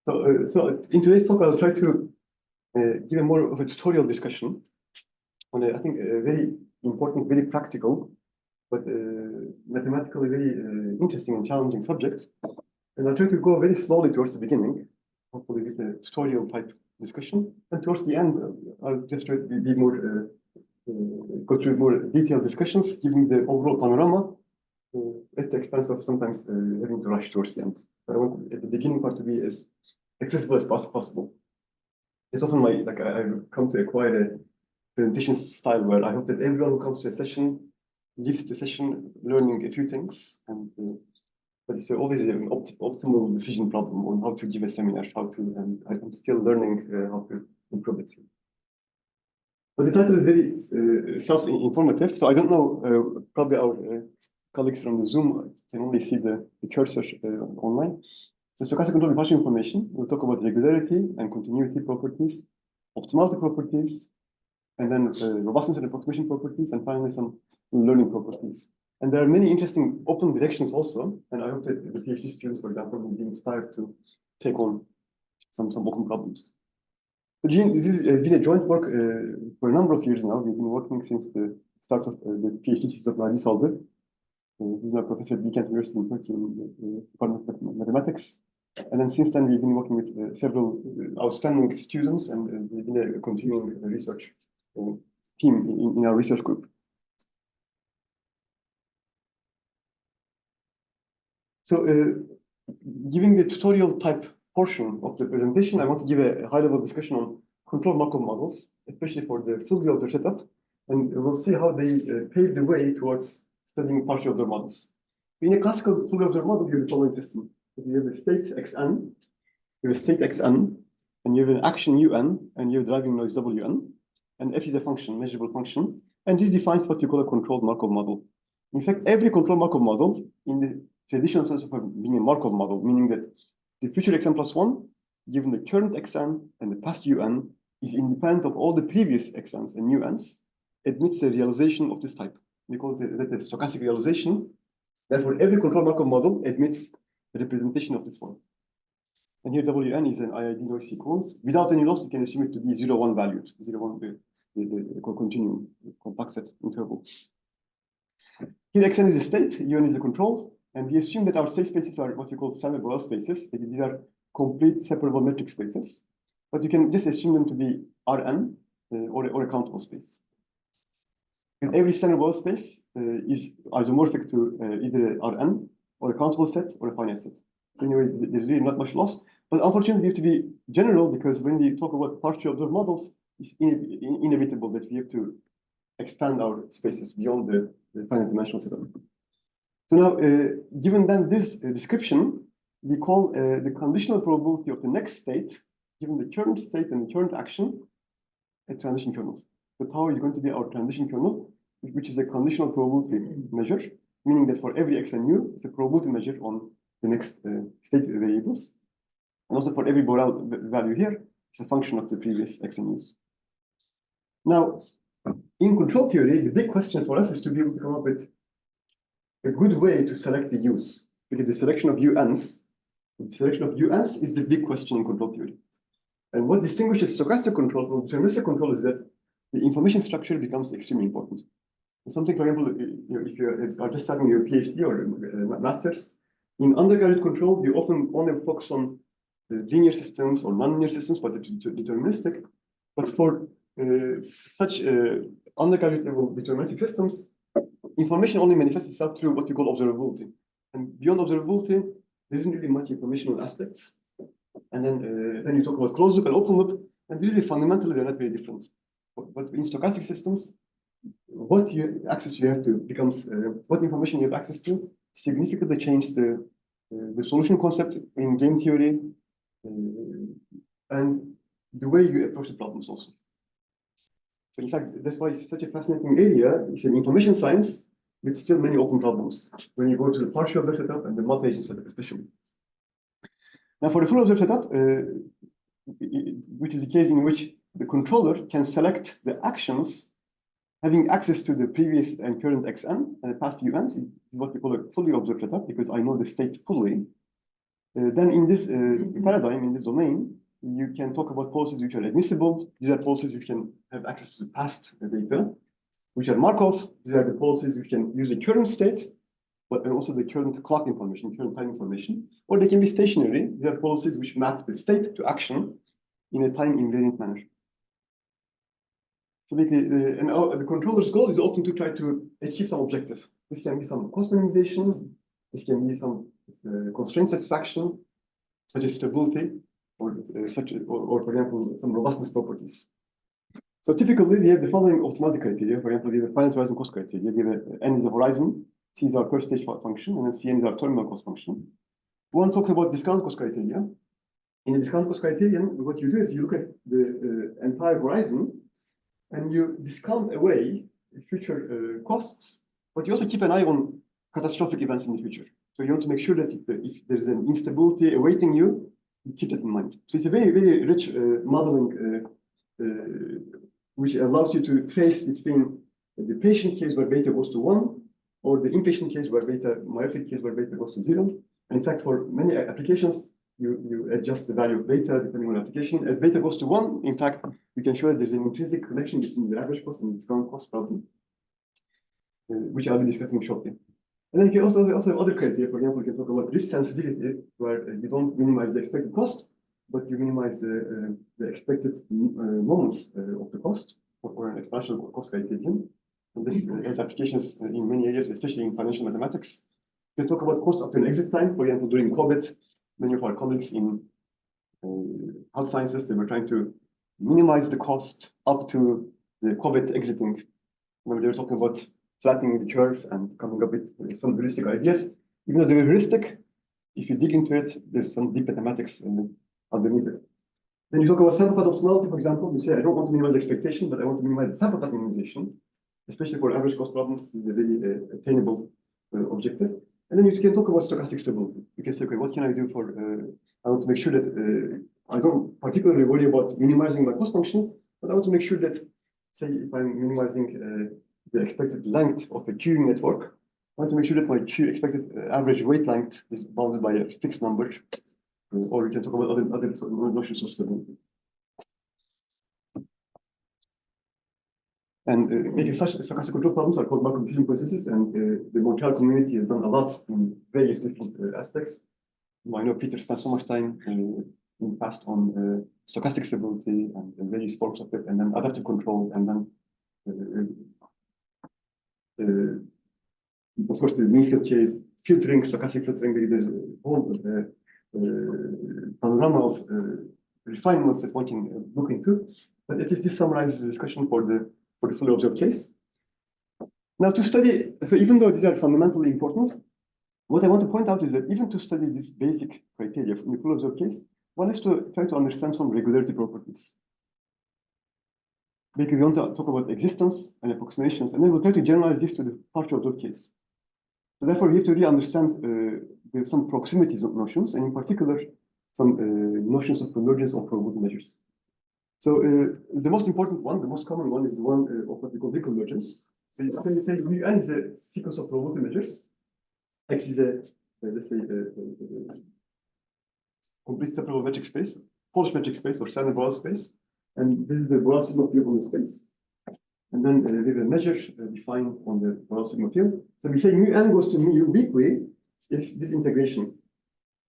So in today's talk, I'll try to give a more of a tutorial discussion on I think a very important, very practical, but mathematically very interesting and challenging subject. And I'll try to go very slowly towards the beginning, hopefully with a tutorial type discussion. And towards the end, I'll just try to be more, go through more detailed discussions, giving the overall panorama at the expense of sometimes having to rush towards the end. But I want at the beginning part to be as accessible as possible. It's often I've come to acquire a presentation style where I hope that everyone who comes to a session leaves the session learning a few things, and but it's always an optimal decision problem on how to give a seminar, how to, and I'm still learning how to improve it. But the title is very self-informative, so I don't know, probably our colleagues from the Zoom can only see the cursor online. So stochastic control partial information, we'll talk about regularity and continuity properties, optimality properties, and then robustness and approximation properties, and finally some learning properties. And there are many interesting open directions also, and I hope that the PhD students, for example, will be inspired to take on some open problems. So this has been a joint work for a number of years now. We've been working since the start of the PhD thesis of Naci Saldı. He's now professor at Bilkent University in Turkey in the Department of Mathematics. And then since then, we've been working with several outstanding students, and we've been a continuing research team in our research group. So giving the tutorial type portion of the presentation, I want to give a high-level discussion on control Markov models, especially for the fully observed setup. And we'll see how they pave the way towards studying partially observed models. In a classical fully observed model, you have the following system. You have a state xn, you have a state xn, and you have an action un, and you have driving noise wn, and f is a function, measurable function, and this defines what you call a controlled Markov model. In fact, every controlled Markov model, in the traditional sense of being a Markov model, meaning that the future xn plus 1, given the current xn and the past un, is independent of all the previous xn's and uns, admits a realization of this type. We call it the stochastic realization. Therefore, every controlled Markov model admits the representation of this form. And here Wn is an IID noise sequence. Without any loss, you can assume it to be 0, 1 valued. 0, 1, the continuum, the compact set interval. Here Xn is a state, Un is a control, and we assume that our state spaces are what you call standard Borel spaces. These are complete separable metric spaces. But you can just assume them to be Rn or a countable space. And every standard Borel space is isomorphic to either Rn or a countable set or a finite set. So anyway, there's really not much loss. But unfortunately, we have to be general, because when we talk about partially observed models, it's inevitable that we have to expand our spaces beyond the finite dimensional setup. So now, given then this description, we call the conditional probability of the next state, given the current state and the current action, a transition kernel. So tau is going to be our transition kernel, which is a conditional probability measure, meaning that for every x and u, it's a probability measure on the next state variables. And also for every Borel value here, it's a function of the previous x and u's. Now, in control theory, the big question for us is to be able to come up with a good way to select the u's, because the selection of un's is the big question in control theory. And what distinguishes stochastic control from deterministic control is that the information structure becomes extremely important. Something, for example, if you are just starting your PhD or master's, in undergraduate control, you often only focus on the linear systems or nonlinear systems, but deterministic. But for such undergraduate level deterministic systems, information only manifests itself through what you call observability. And beyond observability, there isn't really much informational aspects. And then you talk about closed loop and open loop, and really fundamentally they're not very different. But in stochastic systems, what access you have to becomes what information you have access to significantly changes the solution concept in game theory and the way you approach the problems also. So in fact, that's why it's such a fascinating area. It's an information science with still many open problems when you go to the partial observed setup and the multi-agent setup especially. Now for the full observed setup, which is the case in which the controller can select the actions having access to the previous and current xn and the past uns, is what we call a fully observed setup, because I know the state fully. Then in this paradigm, in this domain, you can talk about policies which are admissible. These are policies which can have access to the past data, which are Markov. These are the policies which can use the current state, but also the current clock information, current time information, or they can be stationary. These are policies which map the state to action in a time invariant manner. So the controller's goal is often to try to achieve some objective. This can be some cost minimization. This can be some constraint satisfaction, such as stability, or for example, some robustness properties. So typically, we have the following optimality criteria. For example, we have a finite horizon cost criteria. We have n is the horizon, c is our first stage function, and then cn is our terminal cost function. One talks about discount cost criteria. In the discount cost criterion, what you do is you look at the entire horizon, and you discount away future costs, but you also keep an eye on catastrophic events in the future. So you want to make sure that if there's an instability awaiting you, you keep that in mind. So it's a very, very rich modeling which allows you to trace between the patient case where beta goes to 1, or the inpatient case where myopic case where beta goes to 0. And in fact, for many applications, you adjust the value of beta depending on the application. As beta goes to 1, in fact, you can show that there's an intrinsic connection between the average cost and the discount cost problem, which I'll be discussing shortly. And then you can also have other criteria. For example, you can talk about risk sensitivity, where you don't minimize the expected cost, but you minimize the expected moments of the cost for an exponential cost criterion. And this has applications in many areas, especially in financial mathematics. You can talk about cost up to an exit time. For example, during COVID, many of our colleagues in health sciences, they were trying to minimize the cost up to the COVID exiting. When they were talking about flattening the curve and coming up with some heuristic ideas. Even though they're heuristic, if you dig into it, there's some deep mathematics underneath it. Then you talk about sample cut optimality, for example. You say, I don't want to minimize expectation, but I want to minimize the sample cut minimization, especially for average cost problems. This is a very attainable objective. And then you can talk about stochastic stability. You can say, okay, what can I do for, I want to make sure that I don't particularly worry about minimizing my cost function, but I want to make sure that, say, if I'm minimizing the expected length of a queuing network, I want to make sure that my expected average wait length is bounded by a fixed number, or we can talk about other notions of stability. And making such stochastic control problems are called Markov decision processes, and the Montreal community has done a lot in various different aspects. I know Peter spent so much time in the past on stochastic stability and various forms of it, and then adaptive control, and then of course, the mean field case, filtering, stochastic filtering, there's a whole panorama of refinements that one can look into. But at least this summarizes the discussion for the fully observed case. Now to study, so even though these are fundamentally important, what I want to point out is that even to study this basic criteria from the fully observed case, one has to try to understand some regularity properties. Because we want to talk about existence and approximations, and then we'll try to generalize this to the partial observed case. So therefore, we have to really understand some proximity notions, and in particular, some notions of convergence or probability measures. So the most important one, the most common one, is the one of what we call deconvergence. So you can say n is a sequence of probability measures. X is a, let's say, complete separable metric space, Polish metric space, or standard Borel space. And this is the Borel sigma field on the space. And then we have a measure defined on the Borel sigma field. So we say mu n goes to mu weakly if this integration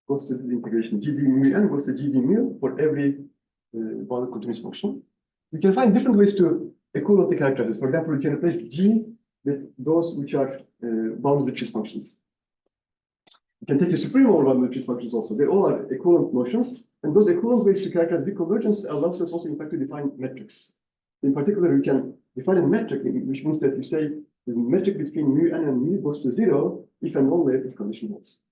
goes to this integration. GD mu n goes to GD mu for every bounded continuous function. You can find different ways to equivalently characterize this. For example, you can replace G with those which are bounded matrix functions. You can take the supreme over bounded matrix functions also. They all are equivalent notions. And those equivalent ways to characterize weak convergence allows us also, in fact, to define metrics. In particular, you can define a metric, which means that you say the metric between mu n and mu goes to 0 if and only if this condition holds.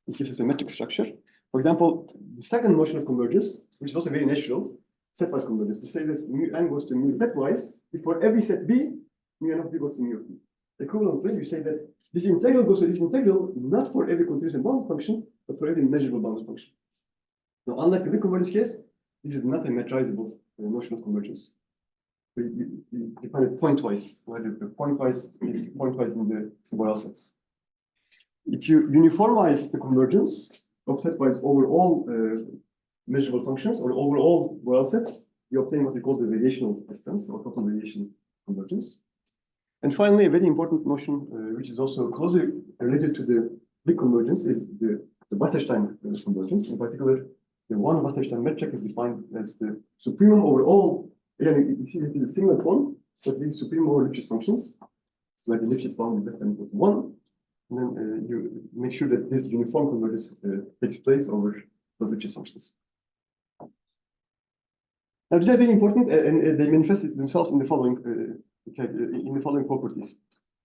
This gives us a metric structure. For example, the second notion of convergence, which is also very natural, setwise convergence, to say that mu n goes to mu setwise if for every set b, mu n of b goes to mu of b. Equivalently, you say that this integral goes to this integral not for every continuous and bounded function, but for every measurable bounded function. Now, unlike the weak convergence case, this is not a metrizable notion of convergence. You define it pointwise, where the pointwise is pointwise in the Borel sets. If you uniformize the convergence, of setwise over all measurable functions or over all Borel sets, you obtain what we call the variational distance or total variation convergence. And finally, a very important notion, which is also closely related to the big convergence, is the Wasserstein convergence. In particular, the one Wasserstein metric is defined as the supremum over all. Again, you see it is a single form, so it means supremum over Lipschitz functions. So like the Lipschitz bound is less than equal to 1. And then you make sure that this uniform convergence takes place over those Lipschitz functions. Now, these are very important, and they manifest themselves in the following properties.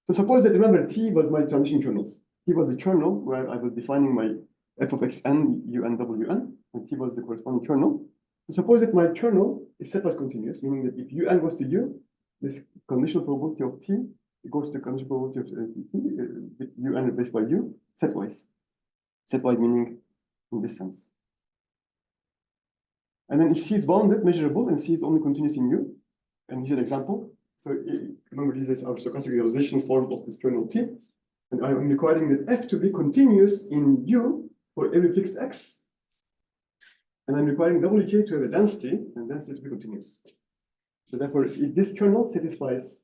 So suppose that, remember, T was my transition kernels. T was the kernel where I was defining my f of x n, u n, w n, and T was the corresponding kernel. So suppose that my kernel is setwise continuous, meaning that if u n goes to u, this conditional probability of T goes to the conditional probability of T with u n replaced by u, setwise. Setwise meaning in this sense. And then if C is bounded, measurable, and C is only continuous in U, and here's an example. So remember, this is our stochastic realization form of this kernel T, and I'm requiring that F to be continuous in U for every fixed X, and I'm requiring WK to have a density, and density to be continuous. So therefore, if this kernel satisfies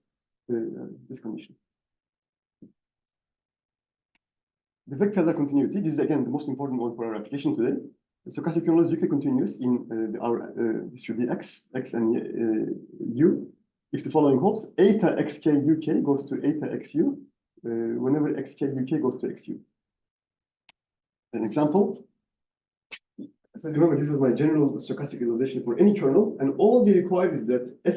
this condition. The vector continuity, this is again the most important one for our application today. The stochastic kernel is weakly continuous in this should be x and u. If the following holds, eta xk uk goes to eta xu whenever xk uk goes to xu. An example. So remember, this was my general stochastic realization for any kernel, and all we require is that f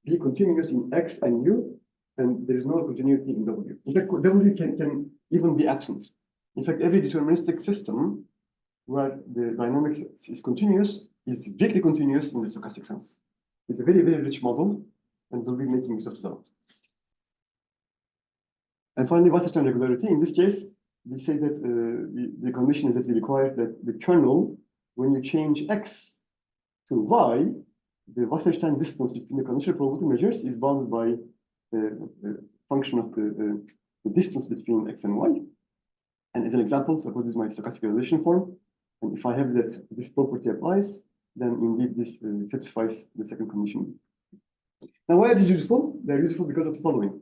be continuous in x and u, and there is no continuity in w. In fact, w can even be absent. In fact, every deterministic system where the dynamics is continuous is weakly continuous in the stochastic sense. It's a very, very rich model, and we'll be making use of that. And finally, Wasserstein regularity. In this case, we say that the condition is that we require that the kernel, when you change x to y, the Wasserstein distance between the conditional probability measures is bounded by the function of the distance between x and y. And as an example, suppose this is my stochastic realization form, and if I have that this property applies, then indeed this satisfies the second condition. Now, why are these useful? They're useful because of the following.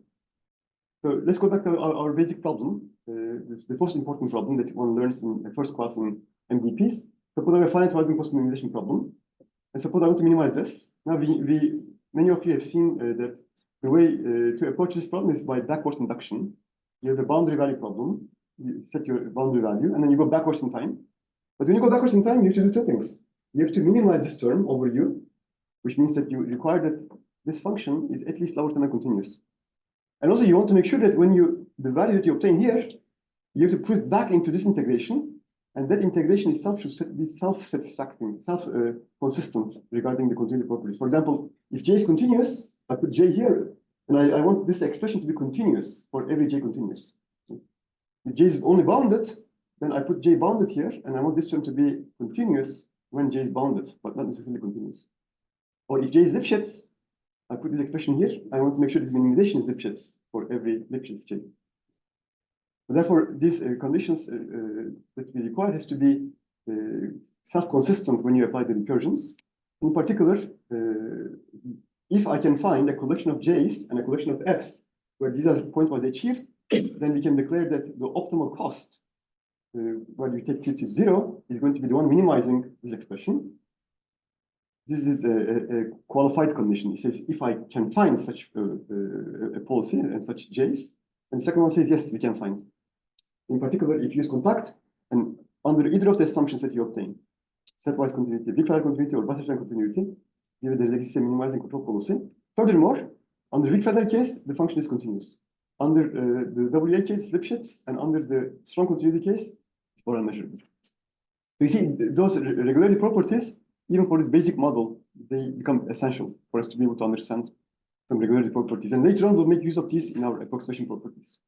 So let's go back to our basic problem, the most important problem that one learns in first class in MDPs. Suppose I have a finite rising cost minimization problem, and suppose I want to minimize this. Now, many of you have seen that the way to approach this problem is by backwards induction. You have a boundary value problem. You set your boundary value, and then you go backwards in time. But when you go backwards in time, you have to do two things. You have to minimize this term over u, which means that you require that this function is at least lower than continuous. And also, you want to make sure that when the value that you obtain here, you have to put it back into this integration, and that integration itself should be self-satisfactory, self-consistent regarding the continuity properties. For example, if j is continuous, I put j here, and I want this expression to be continuous for every j continuous. If j is only bounded, then I put j bounded here, and I want this term to be continuous when j is bounded, but not necessarily continuous. Or if j is Lipschitz, I put this expression here. I want to make sure this minimization is Lipschitz for every Lipschitz j. So therefore, these conditions that we require has to be self-consistent when you apply the recursions. In particular, if I can find a collection of j's and a collection of f's where these are point-wise achieved, then we can declare that the optimal cost, when you take t to 0, is going to be the one minimizing this expression. This is a qualified condition. It says if I can find such a policy and such j's, and the second one says yes, we can find. In particular, if you use compact, and under either of the assumptions that you obtain, setwise continuity, Victor continuity, or Wasserstein continuity, there exists a minimizing control policy. Furthermore, under Victor case, the function is continuous. Under the WA case, Lipschitz, and under the strong continuity case, it's Borel measurable. So you see, those regularity properties, even for this basic model, they become essential for us to be able to understand some regularity properties. And later on, we'll make use of these in our approximation properties.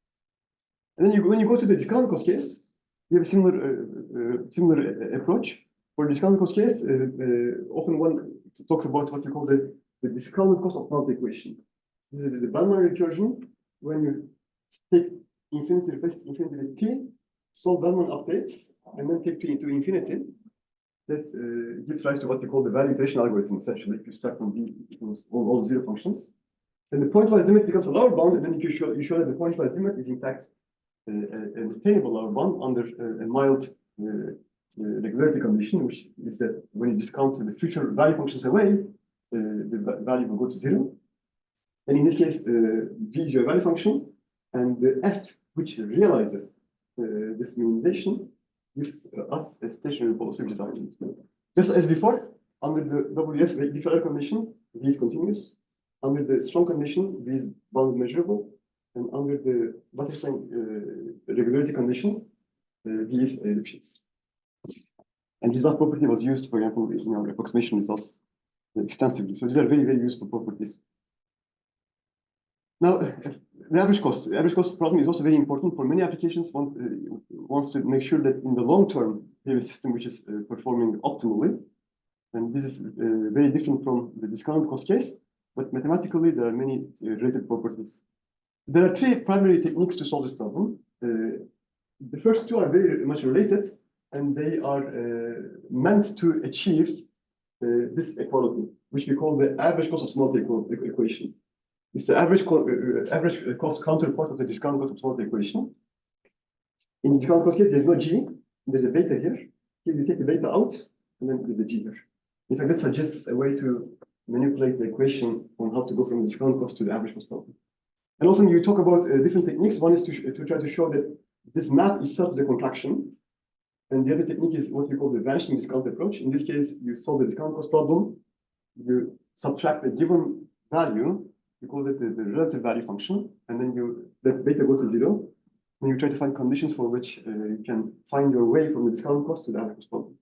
And then when you go to the discounted cost case, we have a similar approach. For the discounted cost case, often one talks about what we call the discounted cost optimality equation. This is the Bellman recursion when you take infinity replaces infinity with t. solve Bellman updates, and then take to infinity. That gives rise to what we call the value iteration algorithm, essentially. If you start from B equals all zero functions, then the pointwise limit becomes a lower bound, and then you show that the pointwise limit is in fact an attainable lower bound under a mild regularity condition, which is that when you discount the future value functions away, the value will go to zero. And in this case, V is your value function, and the F, which realizes this minimization, gives us a stationary policy, which is our limit. Just as before, under the WF differential condition, V is continuous. Under the strong condition, V is bound measurable. And under the Butterstein regularity condition, V is Lipschitz. And this last property was used, for example, in our approximation results extensively. So these are very, very useful properties. Now, the average cost. The average cost problem is also very important for many applications. One wants to make sure that in the long term, we have a system which is performing optimally. And this is very different from the discount cost case, but mathematically, there are many related properties. There are three primary techniques to solve this problem. The first two are very much related, and they are meant to achieve this equality, which we call the average cost optimality equation. It's the average cost counterpart of the discount cost optimality equation. In the discount cost case, there's no G, there's a beta here. Here you take the beta out, and then there's a G here. In fact, that suggests a way to manipulate the equation on how to go from the discount cost to the average cost problem. And often you talk about different techniques. One is to try to show that this map itself is a contraction. And the other technique is what we call the vanishing discount approach. In this case, you solve the discount cost problem. You subtract a given value. You call it the relative value function. And then you let beta go to zero. And you try to find conditions for which you can find your way from the discount cost to the average cost problem.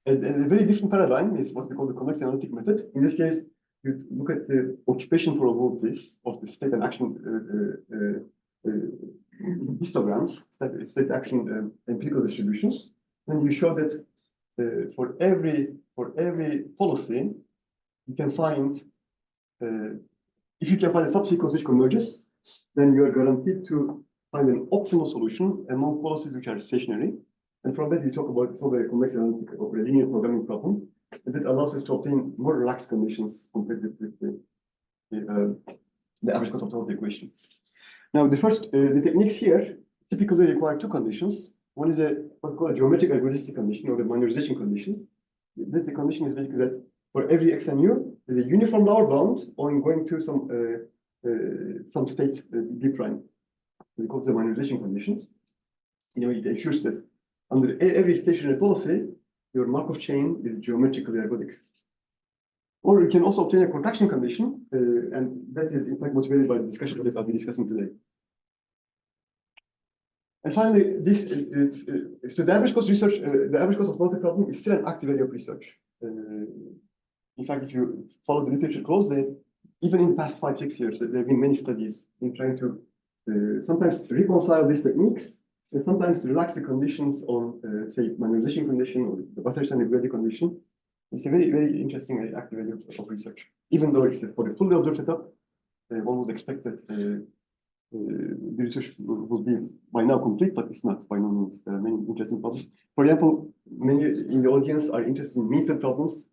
A very different paradigm is what we call the convex analytic method. In this case, you look at the occupation probabilities of the state and action histograms, state action empirical distributions, and you show that for every policy, you can find if you can find a subsequence which converges, then you are guaranteed to find an optimal solution among policies which are stationary. And from that, you solve a convex analytic or a linear programming problem. And that allows us to obtain more relaxed conditions compared with the average cost optimality equation. Now, the techniques here typically require two conditions. One is what's called a geometric algorithmic condition or the minorization condition. The condition is basically that for every x and u, there's a uniform lower bound on going to some state b prime. We call it the minorization conditions. You know, it ensures that under every stationary policy, your Markov chain is geometrically ergodic. Or you can also obtain a contraction condition, and that is in fact motivated by the discussion that I'll be discussing today. And finally, so the average cost research, the average cost of multi-problem is still an active area of research. In fact, if you follow the literature closely, even in the past 5-6 years, there have been many studies in trying to sometimes reconcile these techniques and sometimes relax the conditions on, say, minorization condition or the Butterstein regularity condition. It's a very, very interesting active area of research. Even though it's for the fully observed setup, one would expect that the research will be by now complete, but it's not by no means. There are many interesting problems. For example, many in the audience are interested in mean field problems.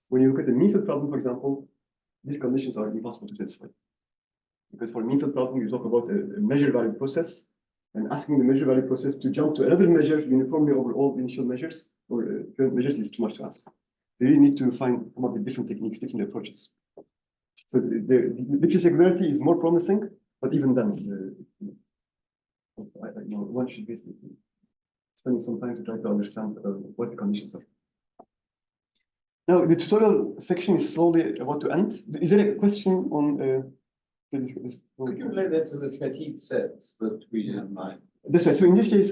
When you look at the mean field problem, for example, these conditions are impossible to satisfy. Because for a mean field problem, you talk about a measure value process, and asking the measure value process to jump to another measure uniformly over all initial measures or current measures is too much to ask. So you really need to come up with different techniques, different approaches. So the Lipschitz regularity is more promising, but even then, one should be spending some time to try to understand what the conditions are. Now, the tutorial section is slowly about to end. Is there a question on this? Could you relate that to the petite sets that we have in mind? That's right. So in this case,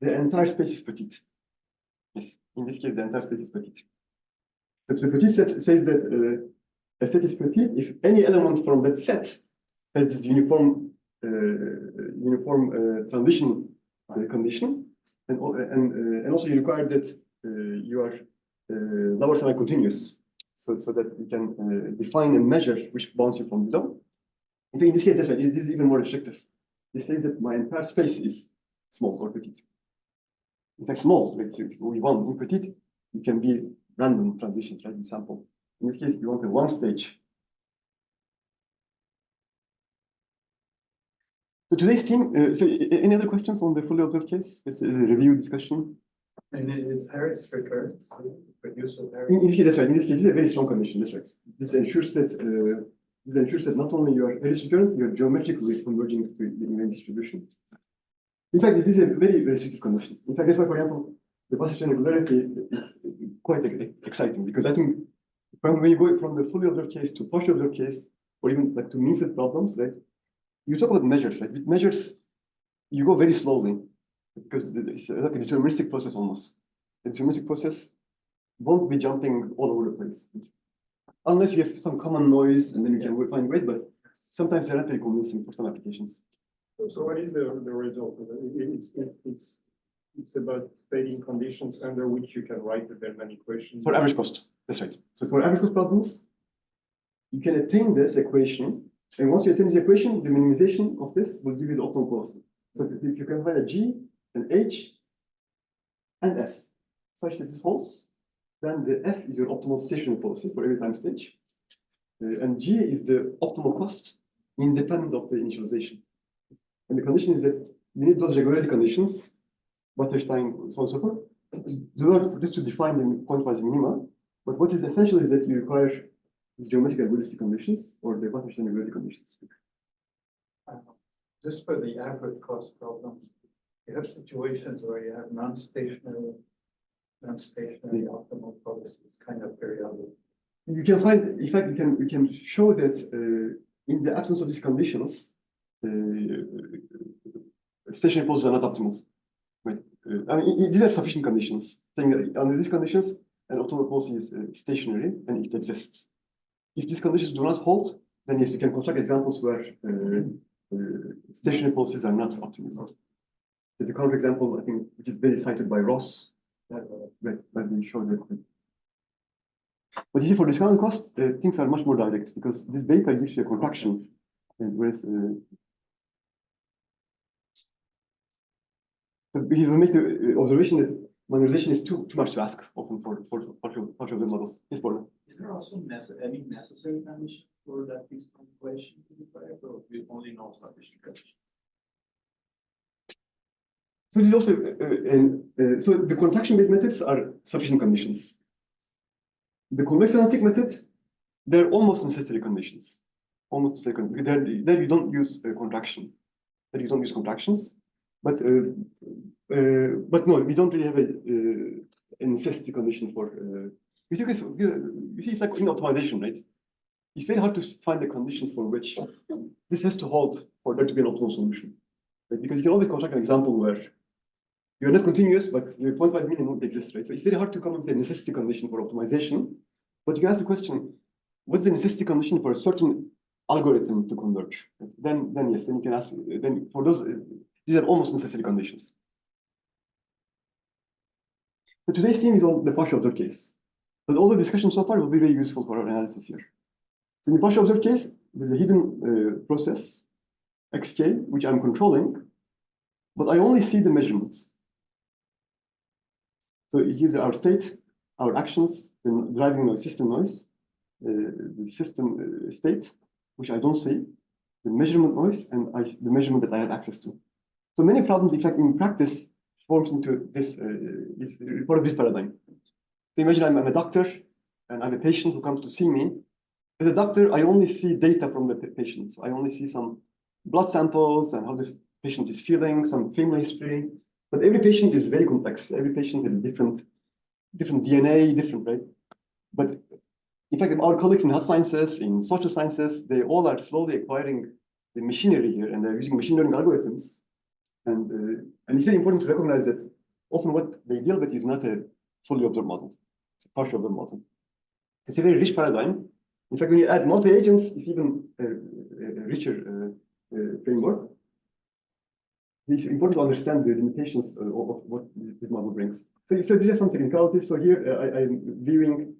the entire space is petite. Yes, in this case, the entire space is petite. The petite set says that a set is petite if any element from that set has this uniform transition condition, and also you require that you are lower semi-continuous, so that you can define a measure which bounds you from below. And so in this case, that's right, this is even more restrictive. it says that my entire space is small or petite. In fact, small, right? So if we want in petite, it can be random transitions, right? You sample. In this case, you want a one stage. So today's theme, any other questions on the fully observed case? It's a review discussion. And it's Harris recurrence, producer Harris. In this case, that's right. In this case, this is a very strong condition. That's right. This ensures that not only you are Harris recurrent, you are geometrically converging to the image distribution. In fact, this is a very restrictive condition. In fact, that's why, for example, the passage regularity is quite exciting, because I think when you go from the fully observed case to partially observed case, or even like to mean-fit problems, right? You talk about measures, right? With measures, you go very slowly, because it's like a deterministic process almost. The deterministic process won't be jumping all over the place, unless you have some common noise, and then you can find ways. But sometimes they're not very convincing for some applications. So what is the result of it? It's about stating conditions under which you can write the Bellman equation. For average cost, that's right. So for average cost problems, you can attain this equation. And once you attain this equation, the minimization of this will give you the optimal policy. So if you can find a G, an H, and F, such that this holds, then the F is your optimal stationary policy for every time stage. And G is the optimal cost, independent of the initialization. And the condition is that you need those regularity conditions, Butterstein, so on and so forth, for this to define the quantized minima. But what is essential is that you require these geometric regularity conditions or the Butterstein regularity conditions. Just for the average cost problems, you have situations where you have non-stationary optimal policies, kind of periodic. You can find, in fact, we can show that in the absence of these conditions, stationary policies are not optimal. Right? I mean, these are sufficient conditions. Saying that under these conditions, an optimal policy is stationary and it exists. If these conditions do not hold, then yes, you can construct examples where stationary policies are not optimal. There's a counterexample, I think, which is very cited by Ross. Right, let me show that. But you see, for discount cost, things are much more direct, because this beta gives you a contraction, and whereas so we will make the observation that manualization is too much to ask often for partial models. Yes, Paul. Is there also any necessary condition for that fixed equation to be correct, or we only know sufficient condition? So this is also, so the contraction-based methods are sufficient conditions. The convex analytic method, they're almost necessary conditions. Almost necessary conditions. There you don't use contraction. There you don't use contractions. But no, we don't really have a necessity condition for. You see, it's like in optimization, right? It's very hard to find the conditions for which this has to hold for there to be an optimal solution, right? Because you can always construct an example where you're not continuous, but your pointwise minimum exists, right? So it's very hard to come up with a necessity condition for optimization. But you can ask the question: what's the necessity condition for a certain algorithm to converge? Right? Then yes, then you can ask. Then for those. These are almost necessary conditions. So today's theme is on the partial observed case. But all the discussion so far will be very useful for our analysis here. So in the partial observed case, there's a hidden process, xk, which I'm controlling, but I only see the measurements. So here our state, our actions, the driving noise, system noise, the system state, which I don't see, the measurement noise, and the measurement that I have access to. So many problems, in fact, in practice, forms into this part of this paradigm. So imagine I'm a doctor, and I'm a patient who comes to see me. As a doctor, I only see data from the patient. So I only see some blood samples and how this patient is feeling, some family history. But every patient is very complex. Every patient has different DNA, different, right? But in fact, our colleagues in health sciences, in social sciences, they all are slowly acquiring the machinery here, and they're using machine learning algorithms. And it's very important to recognize that often what they deal with is not a fully observed model. It's a partial observed model. It's a very rich paradigm. In fact, when you add multi-agents, it's even a richer framework. It's important to understand the limitations of what this model brings. So these are some technicalities. So here I'm viewing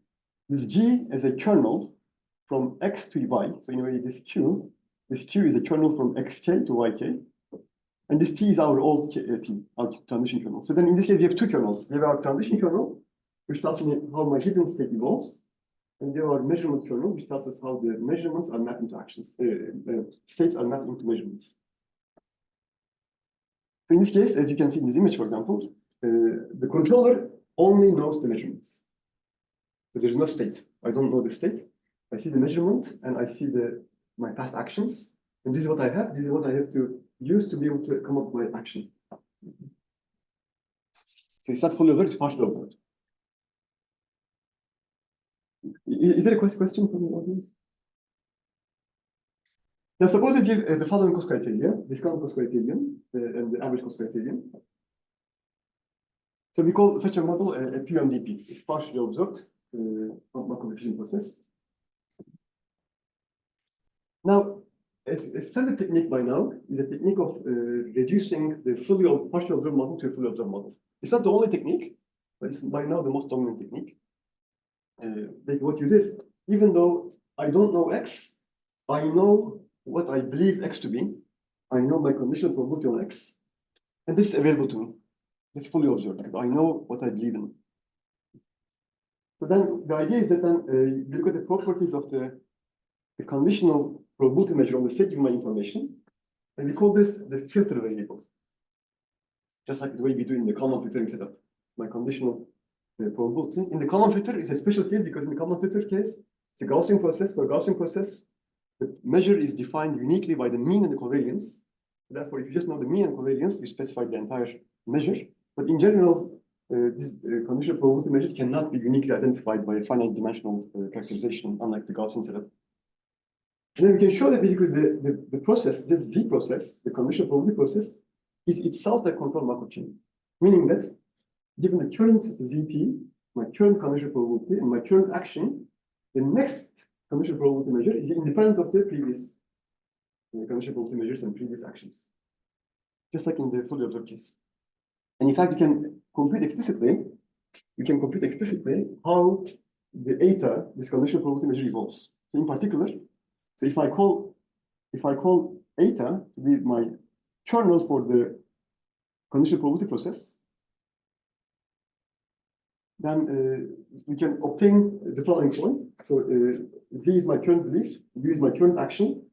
this G as a kernel from X to Y. So in a way, this Q is a kernel from Xk to Yk. And this T is our old T, our transition kernel. So then in this case, we have two kernels. We have our transition kernel, which tells me how my hidden state evolves. And we have our measurement kernel, which tells us how the measurements are mapped into actions. States are mapped into measurements. So in this case, as you can see in this image, for example, the controller only knows the measurements. So there's no state. I don't know the state. I see the measurement and I see my past actions. And this is what I have. This is what I have to use to be able to come up with my action. So it's not fully observed, it's partially observed. Is there a question from the audience? Now, suppose I give the following cost criteria, discount cost criterion and the average cost criterion. So we call such a model a PMDP. It's partially observed Markov decision process. Now, a standard technique by now is a technique of reducing the partially observed model to a fully observed model. It's not the only technique, but it's by now the most dominant technique. Like what you did, even though I don't know X, I know what I believe X to be. I know my conditional probability on X, and this is available to me. It's fully observed because I know what I believe in. So then the idea is that then you look at the properties of the conditional probability measure on the set of my information, and we call this the filter variables. Just like the way we do in the Kalman filtering setup. My conditional probability. In the Kalman filter is a special case because in the Kalman filter case, it's a Gaussian process. For a Gaussian process, the measure is defined uniquely by the mean and the covariance. Therefore, if you just know the mean and covariance, we specify the entire measure. But in general, these conditional probability measures cannot be uniquely identified by a finite dimensional characterization, unlike the Gaussian setup. And then we can show that basically the process, this Z process, the conditional probability process, is itself a control Markov chain. Meaning that given the current ZT, my current conditional probability, and my current action, the next conditional probability measure is independent of the previous conditional probability measures and previous actions. Just like in the fully observed case. And in fact, you can compute explicitly, how the eta, this conditional probability measure, evolves. So in particular, so if I call eta to be my kernel for the conditional probability process, then we can obtain the following form. So Z is my current belief, U is my current action,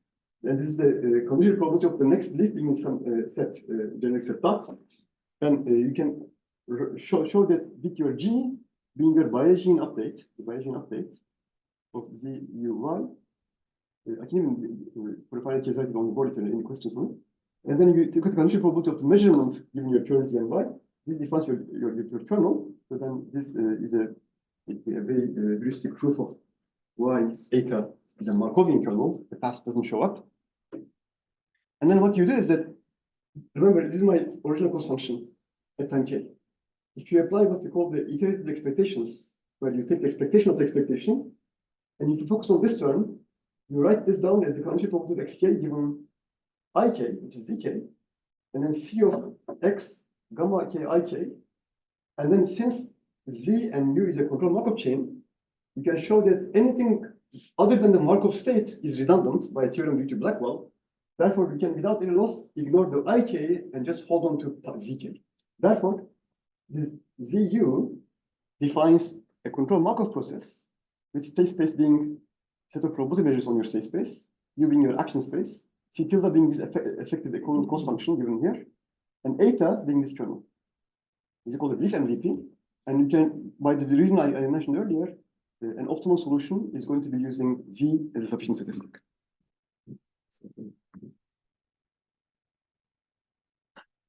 and this is the conditional probability of the next belief being in some set, generic set dot. Then you can show that with your G being your Bayesian update, the Bayesian update of Z, U, Y. I can even, for a final case, write it on the board if there are any questions on it. And then you take the conditional probability of the measurement given your current Z and Y. This defines your kernel. So then this is a very heuristic proof of why eta is a Markovian kernel. The past doesn't show up. And then what you do is that, remember, this is my original cost function at time k. If you apply what we call the iterated expectations, where you take the expectation of the expectation, and if you focus on this term, you write this down as the conditional probability of xk given ik, which is zk, and then c of x gamma k ik. And then since Z and U is a control Markov chain, you can show that anything other than the Markov state is redundant by a theorem due to Blackwell. Therefore, we can, without any loss, ignore the IK and just hold on to ZK. Therefore, this ZU defines a control Markov process, with state space being a set of probability measures on your state space, U being your action space, C tilde being this effective equivalent cost function given here, and eta being this kernel. This is called the belief MDP. And you can, by the reason I mentioned earlier, an optimal solution is going to be using Z as a sufficient statistic.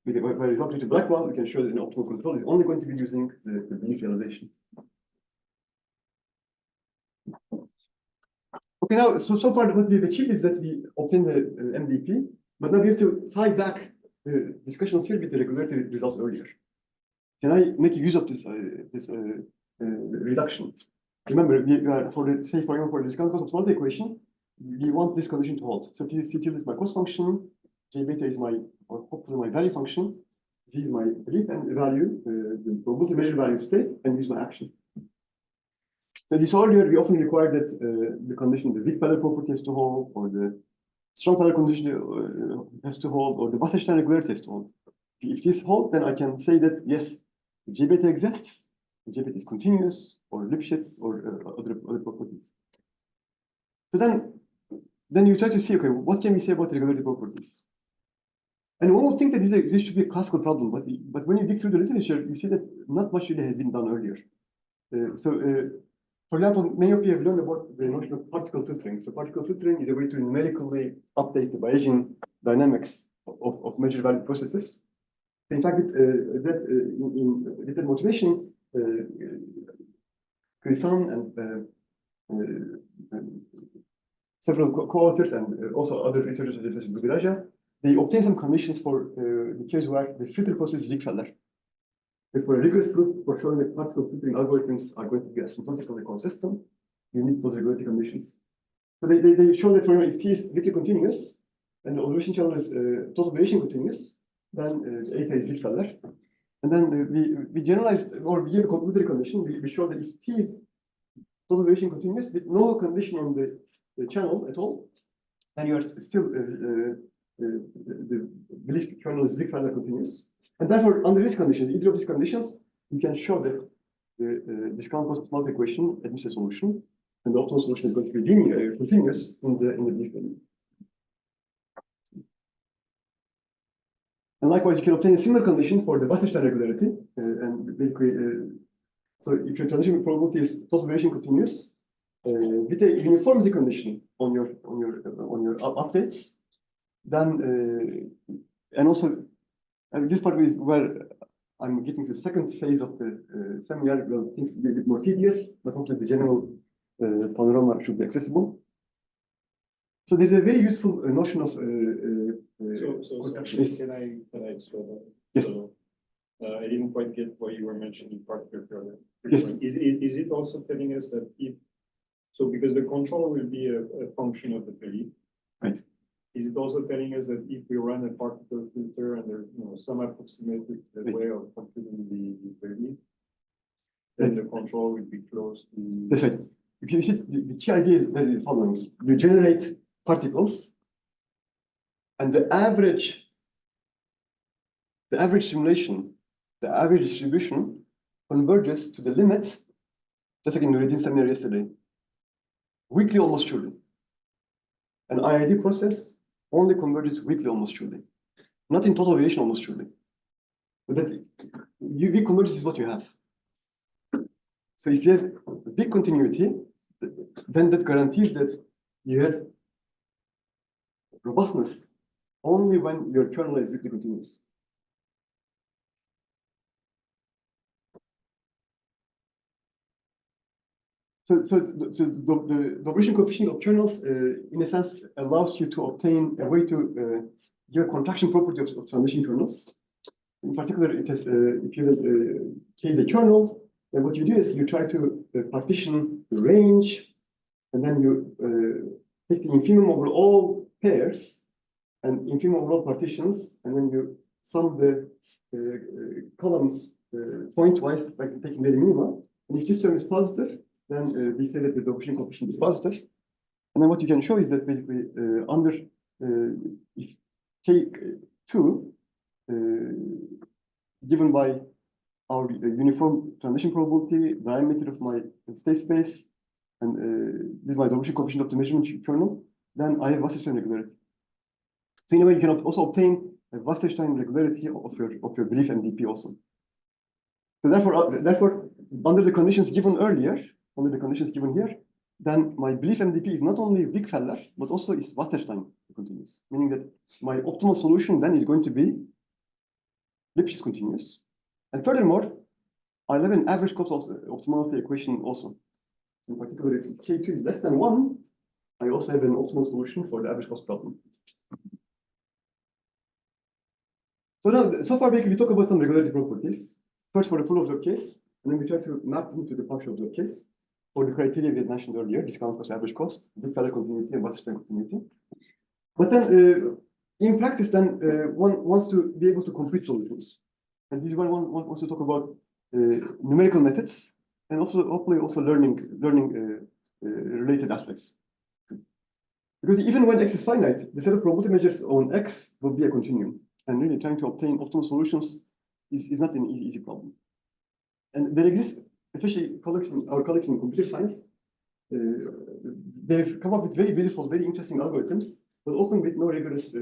By result due to Blackwell, we can show that an optimal control is only going to be using the belief realization. Okay, now, so far what we've achieved is that we obtained the MDP, but now we have to tie back the discussions here with the regularity results earlier. Can I make use of this reduction? Remember, we are for the say for example for the discount cost optimality equation, we want this condition to hold. So C tilde is my cost function, J beta is my or hopefully my value function, Z is my belief and value, the probability measure value state, and use my action. So this earlier we often require that the condition, the weak pattern property has to hold, or the strong parallel condition has to hold, or the Wasserstein regularity has to hold. If this holds, then I can say that yes, JBT exists, JBT is continuous, or Lipschitz, or other properties. So then you try to see, okay, what can we say about regularity properties? And one would think that this should be a classical problem, but when you dig through the literature, you see that not much really has been done earlier. For example, many of you have learned about the notion of particle filtering. So particle filtering is a way to numerically update the Bayesian dynamics of measure value processes. In fact, in that motivation, Chrisan and several co-authors and also other researchers such as Bugiraja, they obtain some conditions for the case where the filter process is Yüksel. For a rigorous proof for showing that particle filtering algorithms are going to be asymptotically consistent, you need those regularity conditions. So they show that if T is strictly continuous and the observation channel is total duration continuous, then eta is Yüksel. And then we generalized, or we gave a complementary condition. We show that if T is total duration continuous with no condition on the channel at all, then you are still the belief kernel is Yüksel continuous. And therefore, under these conditions, either of these conditions, you can show that the discount cost optimality equation admits a solution, and the optimal solution is going to be linear, continuous in the belief value. And likewise, you can obtain a similar condition for the Wasserstein regularity, and basically, so if your transition probability is total duration continuous, with a uniformity condition on your updates, then and also. And this part is where I'm getting to the second phase of the seminar, where things will be a bit more tedious, but hopefully the general panorama should be accessible. So there's a very useful notion of construction. Can I show that? Yes. So, I didn't quite get what you were mentioning particular earlier. Yes. Is it also telling us that because the control will be a function of the belief, right? Is it also telling us that if we run a particle filter and there's some approximated way of computing the belief, then the control will be close to. That's right. If you see, the key idea is that is the following: you generate particles, and the average simulation, the average distribution, converges to the limit. Just like in the Nureddin seminar yesterday, weakly almost surely. An IID process only converges weakly almost surely, not in total variation almost surely. But that weak convergence is what you have. So if you have big continuity, then that guarantees that you have robustness only when your kernel is weakly continuous. So the operation coefficient of kernels, in a sense, allows you to obtain a way to give a contraction property of transition kernels. In particular, it has, if you case a kernel, then what you do is you try to partition the range, and then you take the infimum over all pairs and infimum over all partitions, and then you sum the columns pointwise by taking their minima. And if this term is positive, then we say that the operation coefficient is positive. And then what you can show is that basically under if K2 given by our uniform transition probability, diameter of my state space, and this is my operation coefficient of the measurement kernel, then I have Wasserstein regularity. So in a way, you can also obtain a Wasserstein regularity of your belief MDP also. So therefore, under the conditions given earlier, under the conditions given here, then my belief MDP is not only Wigfeller, but also is Wasserstein continuous, meaning that my optimal solution then is going to be Lipschitz continuous. And furthermore, I have an average cost of optimality equation also. In particular, if K2 is less than 1, I also have an optimal solution for the average cost problem. So now, so far we talk about some regularity properties. First for the full observed case, and then we try to map them to the partial observed case for the criteria we had mentioned earlier: discount cost, average cost, Wigfeller continuity, and Wasserstein continuity. But then, in practice, then one wants to be able to compute solutions, and this is why one wants to talk about numerical methods and also hopefully also learning related aspects. Because even when x is finite, the set of probability measures on x will be a continuum. And really trying to obtain optimal solutions is not an easy problem. And there exists, especially our colleagues in computer science, they've come up with very beautiful, very interesting algorithms, but often with no rigorous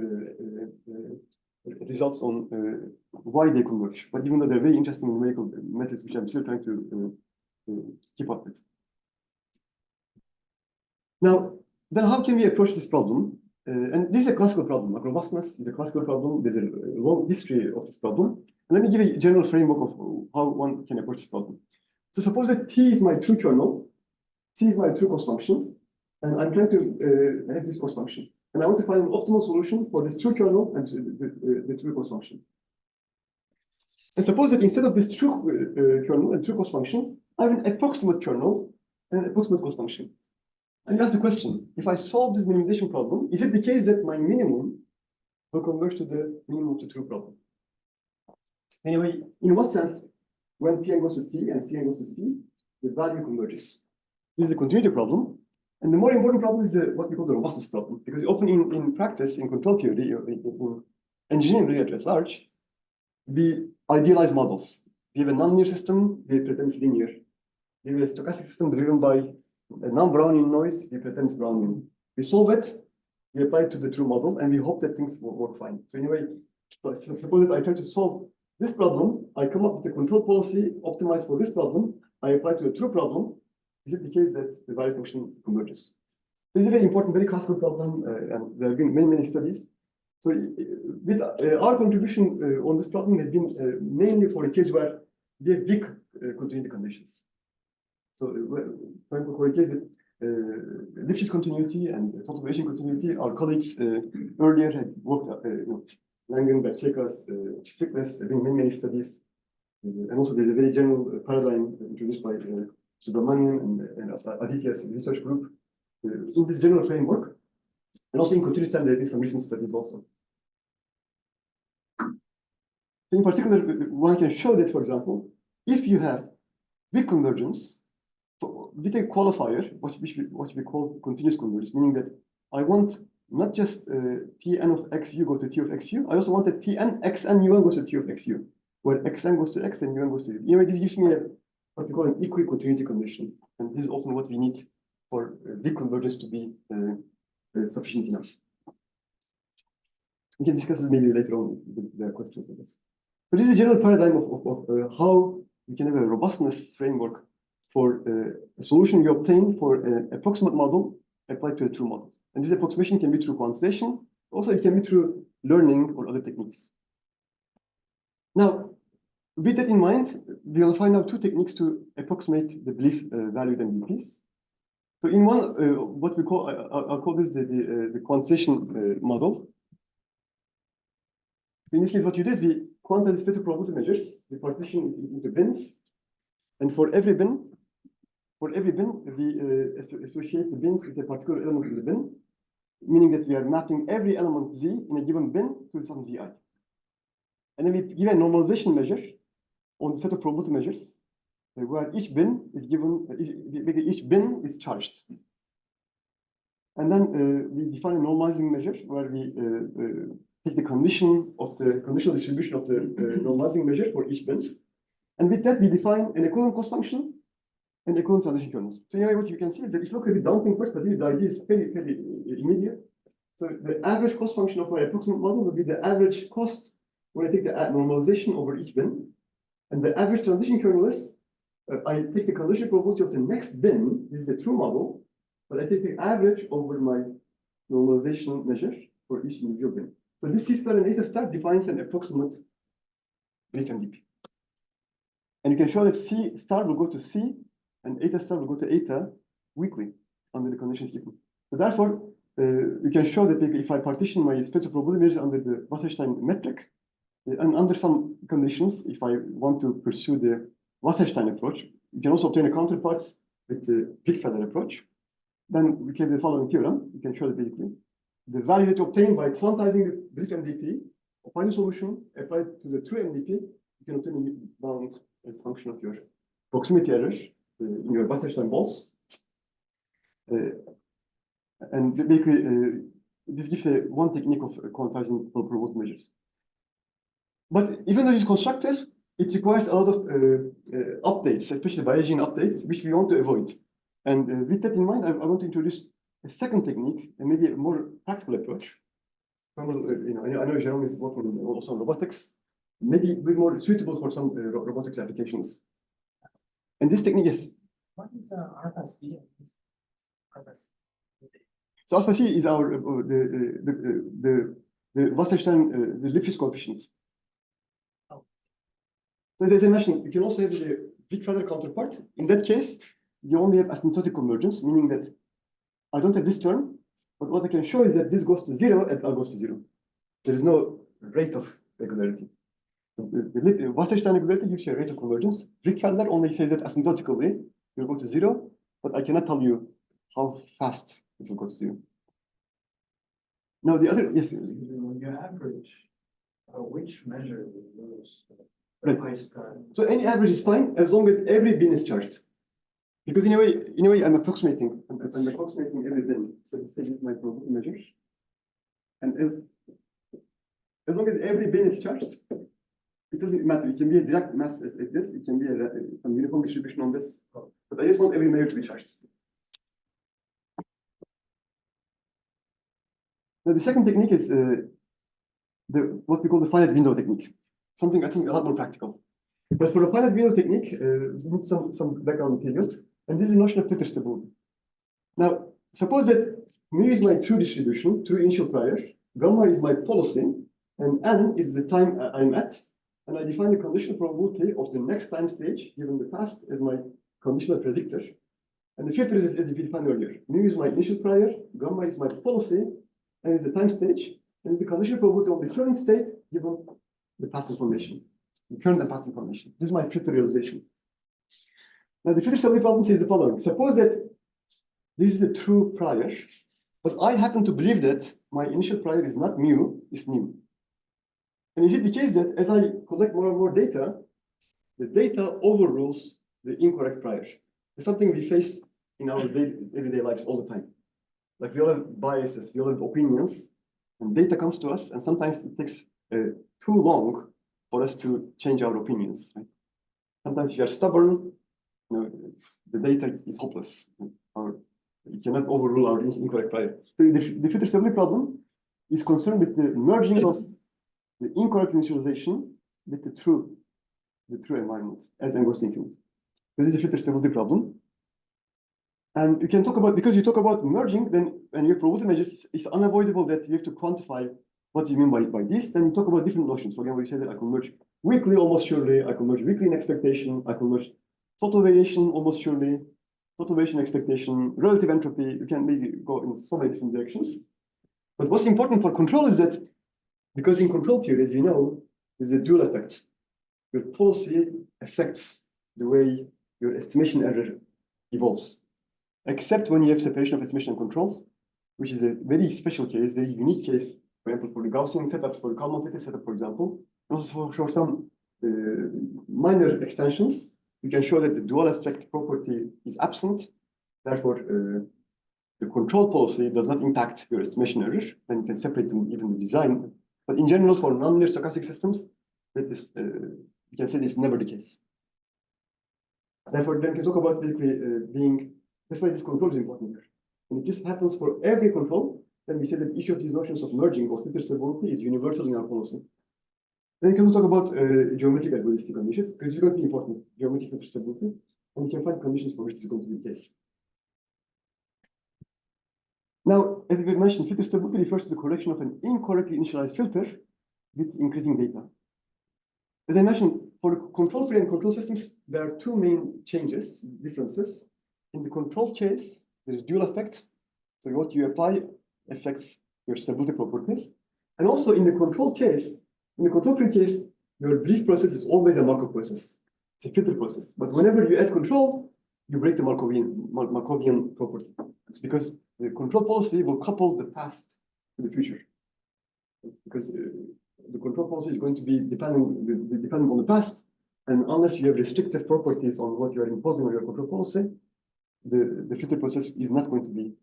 results on why they converge. But even though they're very interesting numerical methods, which I'm still trying to keep up with. Now, then how can we approach this problem? And this is a classical problem. Like robustness is a classical problem. There's a long history of this problem. And let me give you a general framework of how one can approach this problem. So suppose that T is my true kernel, C is my true cost function, and I'm trying to have this cost function. And I want to find an optimal solution for this true kernel and the true cost function. And suppose that instead of this true kernel and true cost function, I have an approximate kernel and an approximate cost function. And you ask the question, if I solve this minimization problem, is it the case that my minimum will converge to the minimum of the true problem? Anyway, in what sense, when Tn goes to T and Cn goes to C, the value converges? This is a continuity problem. And the more important problem is what we call the robustness problem, because often in practice, in control theory, in engineering really at large, we idealize models. We have a non-linear system, we pretend it's linear. We have a stochastic system driven by a non-Brownian noise, we pretend it's Brownian. We solve it, we apply it to the true model, and we hope that things will work fine. So anyway, suppose that I try to solve this problem, I come up with a control policy optimized for this problem, I apply to a true problem. Is it the case that the value function converges? This is a very important, very classical problem, and there have been many, many studies. So with our contribution on this problem has been mainly for a case where we have weak continuity conditions. So for a case with Lipschitz continuity and total variation continuity, our colleagues earlier had worked, Langen, Bertsekas, Stiglitz, there have been many, many studies. And also there's a very general paradigm introduced by Subramanian and Aditya's research group in this general framework. And also in continuous time, there have been some recent studies also. In particular, one can show that, for example, if you have weak convergence, with a qualifier, what we call continuous convergence, meaning that I want not just Tn of xu go to T of xu, I also want that Tn xn un goes to T of xu, where xn goes to x and un goes to u. Anyway, this gives me what we call an equicontinuity condition. And this is often what we need for weak convergence to be sufficient enough. We can discuss this maybe later on with the questions of this. So this is a general paradigm of how we can have a robustness framework for a solution you obtain for an approximate model applied to a true model. And this approximation can be through quantization. Also, it can be through learning or other techniques. Now, with that in mind, we'll find out two techniques to approximate the belief valued MVPs. So in one, what we call, I'll call this the quantization model. So in this case, what you do is we quantize the space of probability measures, we partition it into bins, and for every bin, we associate the bins with a particular element in the bin, meaning that we are mapping every element z in a given bin to some zi. And then we give a normalization measure on the set of probability measures, where each bin is given, each bin is charged. And then we define a normalizing measure where we take the condition of the conditional distribution of the normalizing measure for each bin. And with that, we define an equivalent cost function and equivalent transition kernels. So anyway, what you can see is that it looks a bit daunting first, but the idea is fairly immediate. So the average cost function of my approximate model would be the average cost when I take the normalization over each bin. And the average transition kernel is, I take the condition probability of the next bin, this is a true model, but I take the average over my normalization measure for each individual bin. So this C star and eta star defines an approximate belief MDP. And you can show that C star will go to C and eta star will go to eta weakly under the conditions given. So therefore, you can show that if I partition my space of probability measures under the Wasserstein metric, and under some conditions, if I want to pursue the Wasserstein approach, you can also obtain a counterparts with the Dickfelder approach. Then we can do the following theorem. You can show that basically the value that you obtain by quantizing the belief MDP, find a solution, apply it to the true MDP, you can obtain a bound as a function of your proximity error in your Wasserstein balls. And And basically, this gives one technique of quantizing probability measures. But even though it's constructive, it requires a lot of updates, especially Bayesian updates, which we want to avoid. And with that in mind, I want to introduce a second technique and maybe a more practical approach. I know Jerome is working also on robotics. Maybe it's a bit more suitable for some robotics applications. And this technique is. What is alpha C? So alpha C is our the Wasserstein the Lipschitz coefficient. Oh. So as I mentioned, you can also have the big feather counterpart. In that case, you only have asymptotic convergence, meaning that I don't have this term, but what I can show is that this goes to 0 as L goes to 0. There is no rate of regularity. The Wasserstein regularity gives you a rate of convergence. Frick-Feldler only says that asymptotically you'll go to 0, but I cannot tell you how fast it will go to 0. Now the other, yes. When you average, which measure will you use? Right. So any average is fine as long as every bin is charged. Because in a way, I'm approximating every bin. So this is my probability measures. And as long as every bin is charged, it doesn't matter. It can be a direct mass as this. It can be some uniform distribution on this. But I just want every measure to be charged. Now the second technique is what we call the finite window technique. Something I think a lot more practical. But for the finite window technique, we need some background materials. And this is the notion of filter stability. Now, suppose that mu is my true distribution, true initial prior, gamma is my policy, and n is the time I'm at. And I define the conditional probability of the next time stage, given the past, as my conditional predictor. And the filter is as we defined earlier. Mu is my initial prior, gamma is my policy, and is the time stage, and the conditional probability of the current state, given the past information, the current and past information. This is my filter realization. Now, the filter stability problem says the following. Suppose that this is a true prior, but I happen to believe that my initial prior is not mu, it's nu. And is it the case that as I collect more and more data, the data overrules the incorrect prior? It's something we face in our everyday lives all the time. Like we all have biases, we all have opinions, and data comes to us, and sometimes it takes too long for us to change our opinions. Right? Sometimes if you are stubborn, the data is hopeless, or it cannot overrule our incorrect prior. So the filter stability problem is concerned with the merging of the incorrect initialization with the true environment as n goes to infinity. This is the filter stability problem. And you can talk about, because you talk about merging, then when your probability measures, it's unavoidable that you have to quantify what you mean by this. Then you talk about different notions. For example, you say that I can merge weakly almost surely, I can merge weakly in expectation, I can merge total variation almost surely, total variation expectation, relative entropy. You can maybe go in so many different directions. But what's important for control is that, because in control theory, as you know, there's a dual effect. Your policy affects the way your estimation error evolves. Except when you have separation of estimation and controls, which is a very special case, very unique case, for example, for the Gaussian setups, for the commutative setup, for example. And also for some minor extensions, you can show that the dual effect property is absent. Therefore, the control policy does not impact your estimation error. Then you can separate them, even the design. But in general, for nonlinear stochastic systems, that is, you can say this is never the case. Therefore, then we can talk about basically that's why this control is important here. And if this happens for every control, then we say that each of these notions of merging or filter stability is universal in our policy. Then we can talk about geometric algorithmic conditions, because this is going to be important, geometric filter stability, and we can find conditions for which this is going to be the case. Now, as we mentioned, filter stability refers to the collection of an incorrectly initialized filter with increasing data. As I mentioned, for control free and control systems, there are two main differences. In the control case, there is dual effect. So what you apply affects your stability properties. And also in the control case, in the control free case, your belief process is always a Markov process. It's a filter process. But whenever you add control, you break the Markovian property. It's because the control policy will couple the past to the future. Because the control policy is going to be dependent on the past. And unless you have restrictive properties on what you are imposing on your control policy, the filter process is not going to be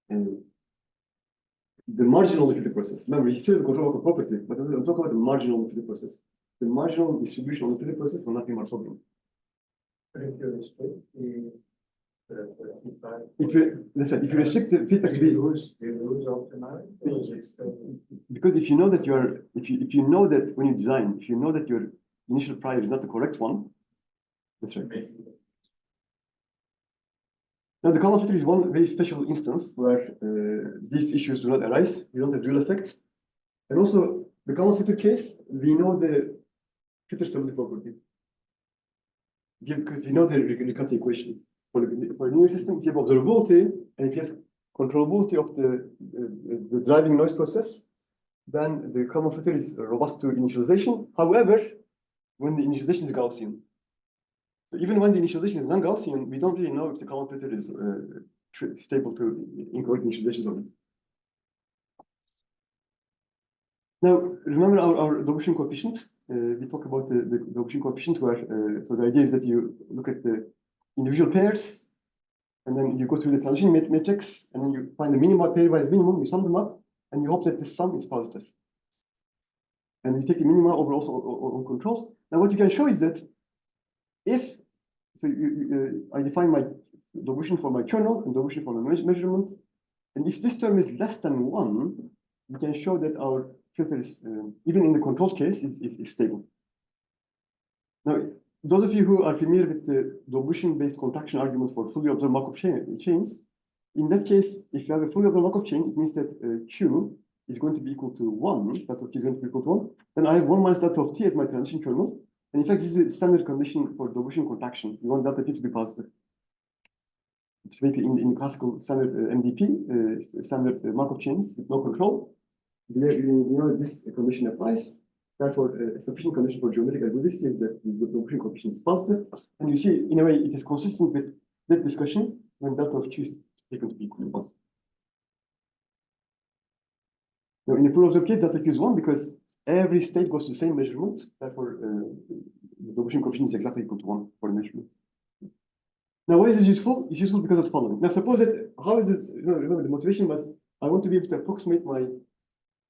the marginal filter process. Remember, he says the control of a property, but we'll talk about the marginal filter process. The marginal distribution of the filter process will not be Markovian. But if you restrict the feedback. If you restrict the feedback to be, you lose optimality. because if you know that if you know that when you design, if you know that your initial prior is not the correct one, that's right. Now the common filter is one very special instance where these issues do not arise. We don't have dual effect, and also the common filter case, we know the filter stability property. Because we know the Regularity equation. For a linear system, if you have observability and if you have controllability of the driving noise process, then the common filter is robust to initialization. However, when the initialization is Gaussian. So even when the initialization is non-Gaussian, we don't really know if the common filter is stable to incorrect initialization or not. Now, remember our Dobushin coefficient? We talk about the Dobushin coefficient where, so the idea is that you look at the individual pairs, and then you go through the transition matrix, and then you find the minimum pairwise minimum, you sum them up, and you hope that the sum is positive. And you take the minima over also on controls. Now, what you can show is that if, so I define my Dobushin for my kernel and Dobushin for my measurement, and if this term is less than 1, we can show that our filter is, even in the controlled case, is stable. Now, those of you who are familiar with the Dobushin-based contraction argument for fully observed Markov chains, in that case, if you have a fully observed Markov chain, it means that Q is going to be equal to 1, that of Q is going to be equal to 1. Then I have 1 minus delta of T as my transition kernel. And in fact, this is the standard condition for Dobushin contraction. You want delta T to be positive. It's basically in the classical standard MDP, standard Markov chains with no control. You know that this condition applies. Therefore, a sufficient condition for geometric identity is that the Dobushin coefficient is positive. And you see, in a way, it is consistent with that discussion when delta of Q is taken to be equal to positive. Now, in a full observed case, delta Q is 1 because every state goes to the same measurement. Therefore, the Dobushin coefficient is exactly equal to 1 for the measurement. Now, why is this useful? It's useful because of the following. Now, suppose that, how is this? Remember, the motivation was I want to be able to approximate my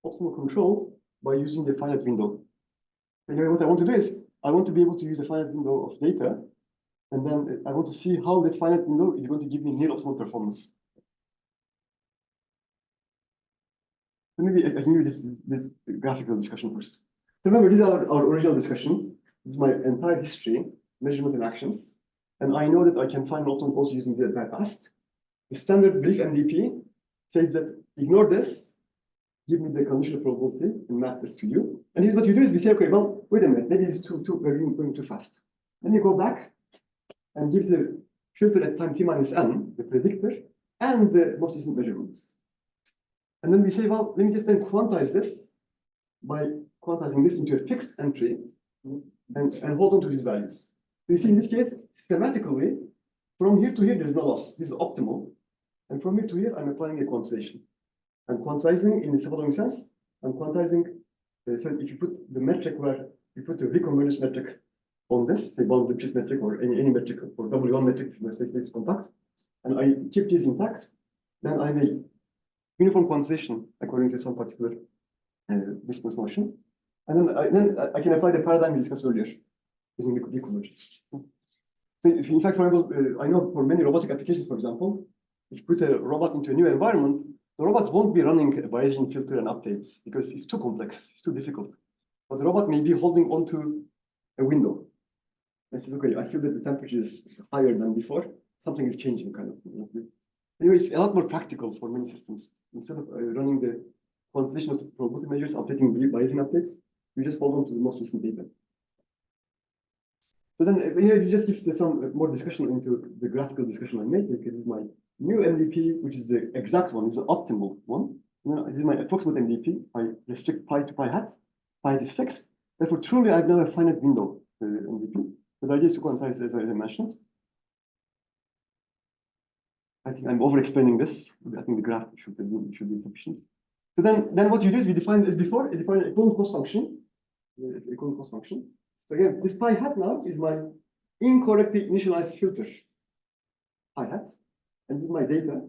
optimal control by using the finite window. Anyway, what I want to do is I want to be able to use a finite window of data, and then I want to see how that finite window is going to give me near optimal performance. So maybe I can use this graphical discussion first. So remember, this is our original discussion. This is my entire history, measurements and actions. And I know that I can find optimal also using the entire past. The standard brief MDP says that ignore this, give me the conditional probability and map this to you. And here's what you do is we say, okay, well, wait a minute, maybe it's we're going too fast. Then you go back and give the filter at time t minus n, the predictor, and the most recent measurements. And then we say, well, let me just then quantize this by quantizing this into a fixed entry and hold on to these values. So you see in this case, thematically, from here to here, there's no loss. This is optimal. And from here to here, I'm applying a quantization. I'm quantizing in the following sense. I'm quantizing, so if you put the metric where you put the reconvergence metric on this, say bound Lipschitz metric or any metric or W1 metric, my space is compact, and I keep these intact, then I make uniform quantization according to some particular distance notion. And then I can apply the paradigm we discussed earlier using the reconvergence. So if, in fact, for example, I know for many robotic applications, for example, if you put a robot into a new environment, the robot won't be running a Bayesian filter and updates because it's too complex, it's too difficult. But the robot may be holding onto a window. And says, okay, I feel that the temperature is higher than before. Something is changing, kind of. Anyway, it's a lot more practical for many systems. Instead of running the quantization of the probability measures, updating Bayesian updates, you just hold on to the most recent data. So then, it just gives some more discussion into the graphical discussion I made. Because this is my new MDP, which is the exact one, is the optimal one. This is my approximate MDP. I restrict pi to pi hat. Pi hat is fixed. Therefore, truly, I have now a finite window MDP. The idea is to quantize, as I mentioned. I think I'm over-explaining this. I think the graph should be sufficient. So then what you do is we define as before, we define an equivalent cost function. So again, this pi hat now is my incorrectly initialized filter pi hat. And this is my data.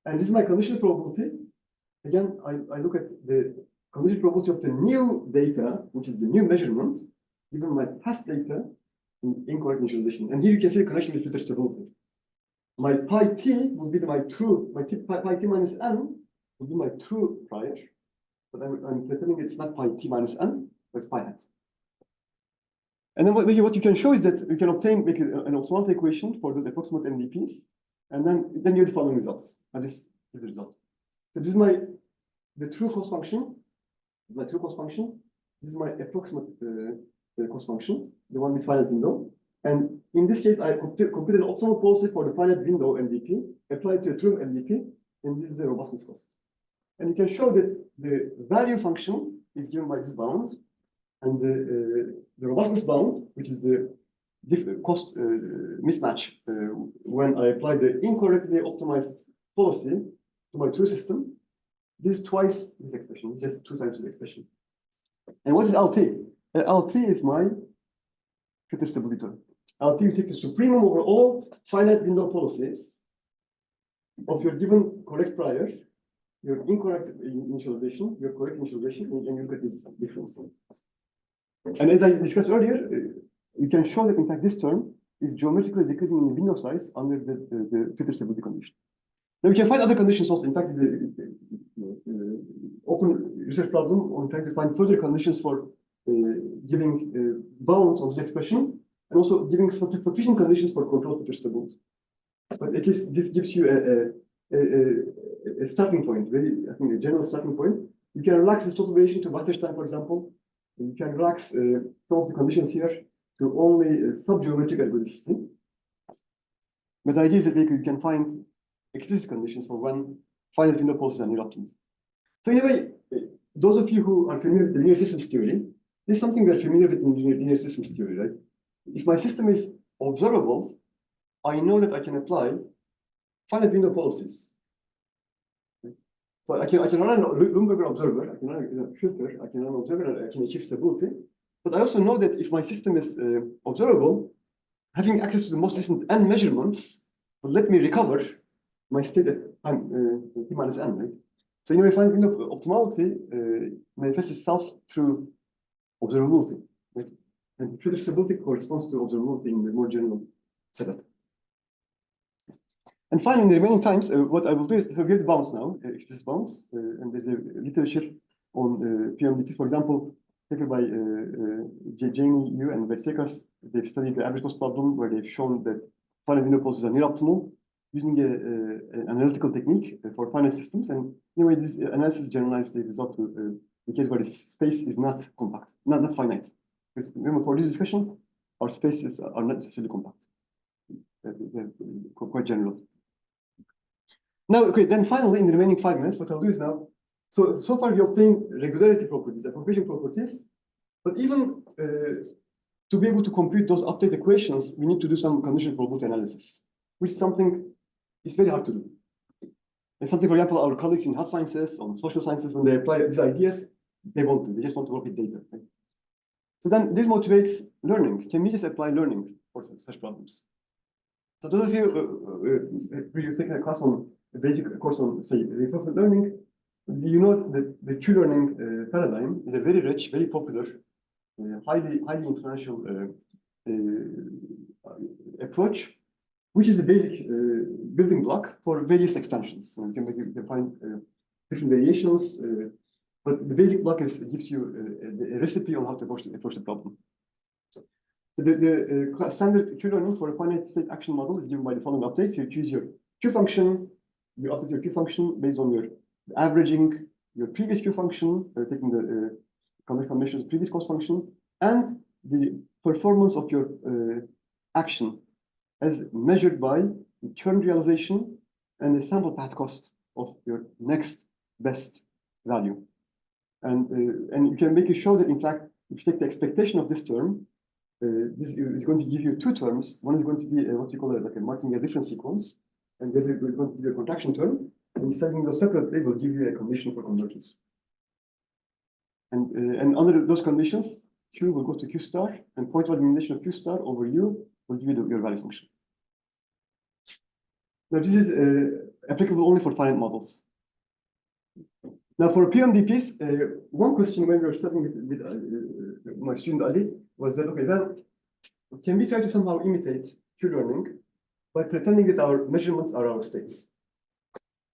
And this is my conditional probability. Again, I look at the conditional probability of the new data, which is the new measurement, given my past data in incorrect initialization. And here you can see the connection with filter stability. My pi t will be pi t minus n will be my true prior, but I'm pretending it's not pi t minus n, but it's pi hat. And then what you can show is that you can make an optimality equation for those approximate NDPs, and then you have the following results. And this is the result. So this is the true cost function. This is my true cost function. This is my approximate cost function, the one with finite window. And in this case, I compute an optimal policy for the finite window MDP, applied to a true MDP, and this is the robustness cost. And you can show that the value function is given by this bound, and the robustness bound, which is the cost mismatch when I apply the incorrectly optimized policy to my true system, this is twice this expression, it's just 2 times the expression. And what is LT? LT is my filter stability term. LT, you take the supremum over all finite window policies of your given correct prior, your incorrect initialization, your correct initialization, and you look at this difference. And as I discussed earlier, you can show that in fact this term is geometrically decreasing in the window size under the filter stability condition. Now we can find other conditions also. In fact, the open research problem on trying to find further conditions for giving bounds on this expression, and also giving sufficient conditions for control filter stability. But at least this gives you a starting point, I think a general starting point. You can relax this total variation to Wasserstein, for example. You can relax some of the conditions here to only sub-geometric ergodicity. But the idea is that you can find explicit conditions for when finite window policies are near optimal. So anyway, those of you who are familiar with the linear systems theory, this is something we're familiar with in linear systems theory, right? If my system is observable, I know that I can apply finite window policies. So I can run a Lumberger observer, I can run a filter, I can run an observer, and I can achieve stability. But I also know that if my system is observable, having access to the most recent n measurements will let me recover my state at time t minus n, right? So anyway, finite window optimality manifests itself through observability, right? And filter stability corresponds to observability in the more general setup. And finally, in the remaining times, what I will do is to give the bounds now, explicit bounds, and there's a literature on PMDPs, for example, taken by Janie, Yu, and Versekas. They've studied the average cost problem where they've shown that finite window policies are near optimal using an analytical technique for finite systems. And anyway, this analysis generalized the result to the case where the space is not compact, not finite. Because remember, for this discussion, our spaces are not necessarily compact. They're quite general. Now, okay, then finally, in the remaining 5 minutes, what I'll do is now, so far we obtained regularity properties, approximation properties, but even to be able to compute those update equations, we need to do some conditional probability analysis, which is something is very hard to do. And something, for example, our colleagues in health sciences, on social sciences, when they apply these ideas, they won't do. They just want to work with data. Right? So then this motivates learning. Can we just apply learning for such problems? So those of you who've taken a class on a basic course on, say, reinforcement learning, you know that the Q-learning paradigm is a very rich, very popular, highly influential approach, which is a basic building block for various extensions. So you can find different variations, but the basic block gives you a recipe on how to approach the problem. So the standard Q-learning for a finite state action model is given by the following updates. You choose your Q function, you update your Q function based on your averaging your previous Q function, taking the convex combination of the previous cost function, and the performance of your action as measured by the current realization and the sample path cost of your next best value. And you can make it show that, in fact, if you take the expectation of this term, this is going to give you 2 terms. One is going to be what you call like a martingale difference sequence, and the other is going to be a contraction term. And studying those separately will give you a condition for convergence. And under those conditions, Q will go to Q star, and pointwise elimination of Q star over U will give you your value function. Now, this is applicable only for finite models. Now, for PMDPs, one question when we were studying with my student Ali was that, okay, then can we try to somehow imitate Q-learning by pretending that our measurements are our states?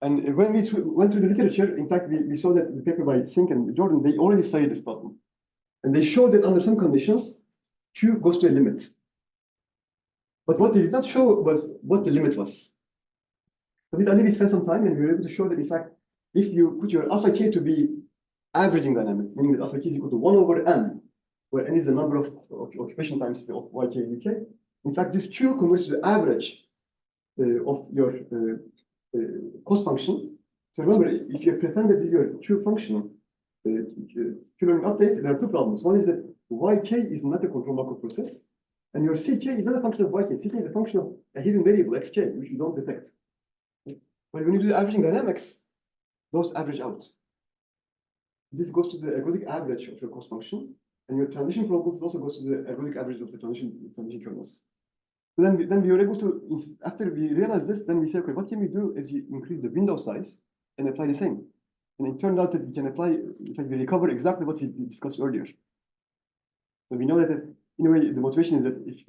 And when we went through the literature, in fact, we saw that the paper by Sink and Jordan, they already studied this problem. And they showed that under some conditions, Q goes to a limit. But what they did not show was what the limit was. So with Ali, we spent some time and we were able to show that, in fact, if you put your alpha k to be averaging dynamics, meaning that alpha k is equal to 1 over n, where n is the number of occupation times of yk and uk, in fact, this Q converts to the average of your cost function. So remember, if you pretend that this is your Q function, Q-learning update, there are two problems. One is that yk is not a control Markov process, and your ck is not a function of yk. Ck is a function of a hidden variable, xk, which you don't detect. But when you do the averaging dynamics, those average out. This goes to the ergodic average of your cost function, and your transition probability also goes to the ergodic average of the transition kernels. So then we were able to, after we realized this, then we said, okay, what can we do is you increase the window size and apply the same. And it turned out that we can apply, in fact, we recover exactly what we discussed earlier. So we know that, in a way, the motivation is that if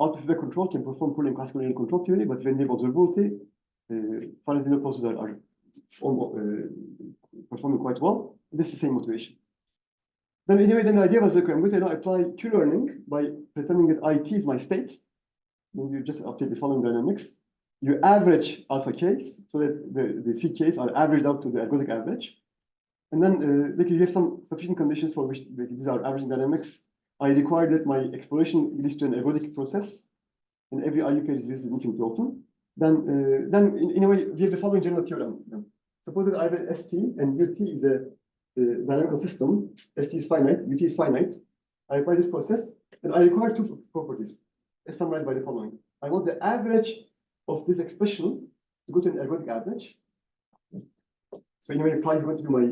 output feedback control can perform poorly in classical linear control theory, but when they have observability, finite window processes are performing quite well. This is the same motivation. Then anyway, then the idea was, okay, I'm going to apply Q-learning by pretending that IT is my state. Then you just update the following dynamics. You average alpha k's so that the CK's are averaged out to the ergodic average. And then you have some sufficient conditions for which these are averaging dynamics. I require that my exploration leads to an ergodic process, and every IU pair is infinitely open. Then in a way, we have the following general theorem. Suppose that I have ST and UT is a dynamical system. ST is finite, UT is finite. I apply this process, and I require two properties, as summarized by the following. I want the average of this expression to go to an ergodic average. So in a way, pi is going to be my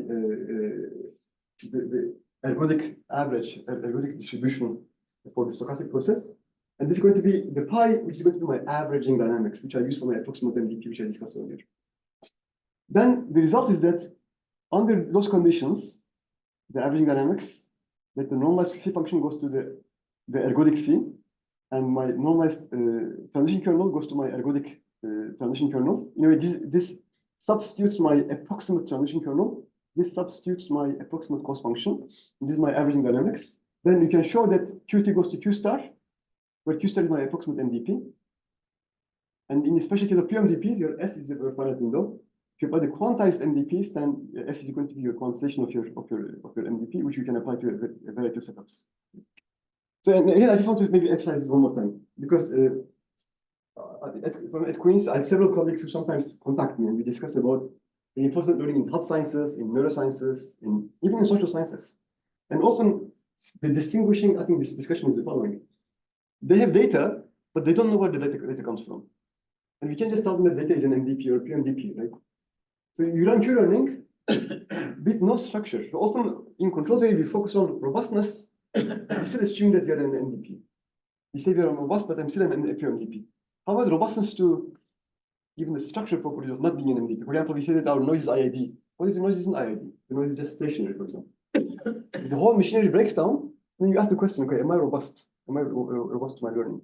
the ergodic average, ergodic distribution for the stochastic process. And this is going to be the pi, which is going to be my averaging dynamics, which I use for my approximate MDP, which I discussed earlier. Then the result is that under those conditions, the averaging dynamics, that the normalized C function goes to the ergodic C, and my normalized transition kernel goes to my ergodic transition kernel. You know, this substitutes my approximate transition kernel. This substitutes my approximate cost function. This is my averaging dynamics. Then you can show that Qt goes to Q star, where Q star is my approximate MDP. And in the special case of PMDPs, your S is a finite window. If you apply the quantized MDPs, then S is going to be your quantization of your MDP, which you can apply to a variety of setups. So and here I just want to maybe emphasize this one more time, because at Queen's, I have several colleagues who sometimes contact me and we discuss about reinforcement learning in health sciences, in neurosciences, even in social sciences. And often the distinguishing, I think this discussion is the following. They have data, but they don't know where the data comes from. And we can't just tell them that data is an MDP or PMDP, right? So you run Q-learning with no structure. So often in control theory, we focus on robustness. We still assume that we are an MDP. We say we are robust, but I'm still an PMDP. How about robustness to even the structural properties of not being an MDP? For example, we say that our noise is IID. What if the noise isn't IID? The noise is just stationary, for example. If the whole machinery breaks down, then you ask the question, okay, am I robust? Am I robust to my learning?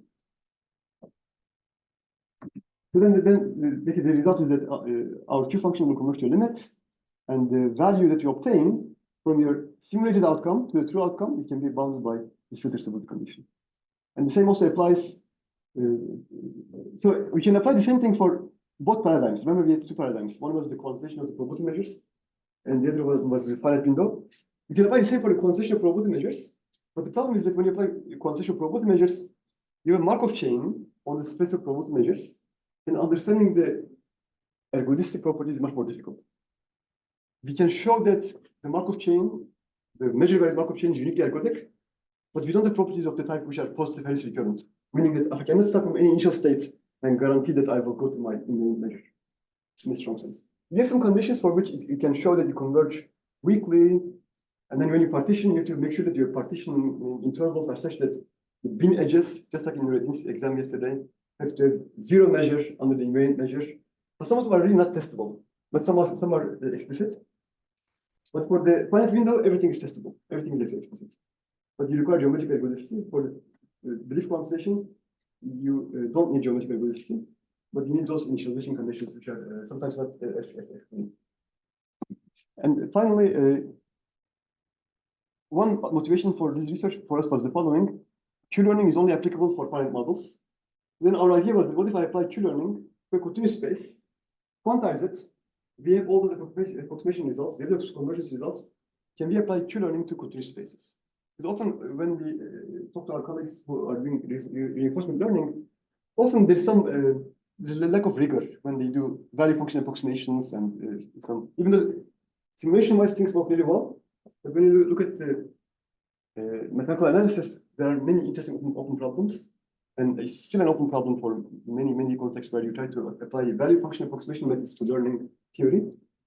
So then the result is that our Q function will converge to a limit, and the value that you obtain from your simulated outcome to the true outcome, it can be bounded by this filter stability condition. And the same also applies. So we can apply the same thing for both paradigms. Remember, we had two paradigms. One was the quantization of the probability measures, and the other one was the finite window. You can apply the same for the quantization of probability measures, but the problem is that when you apply quantization of probability measures, you have a Markov chain on the space of probability measures, and understanding the ergodistic properties is much more difficult. We can show that the Markov chain, the measure value Markov chain is uniquely ergodic, but we don't have properties of the type which are positive Harris recurrent, meaning that I cannot start from any initial state and guarantee that I will go to my main measure in a strong sense. We have some conditions for which you can show that you converge weakly, and then when you partition, you have to make sure that your partition intervals are such that the bin edges, just like in your exam yesterday, have to have zero measure under the invariant measure, But some of them are really not testable. But some are explicit. But for the finite window, everything is testable. Everything is explicit. But you require geometrical regularity for the belief quantization. You don't need geometrical regularity, but you need those initialization conditions which are sometimes not as clean. And finally, one motivation for this research for us was the following: Q-learning is only applicable for finite models. Then our idea was, what if I apply Q-learning to a continuous space, quantize it, we have all the approximation results, we have the convergence results, can we apply Q-learning to continuous spaces? Because often when we talk to our colleagues who are doing reinforcement learning, often there's there's a lack of rigor when they do value function approximations and even though simulation-wise things work really well, but when you look at the mathematical analysis, there are many interesting open problems, and it's still an open problem for many contexts where you try to apply value function approximation methods to learning theory.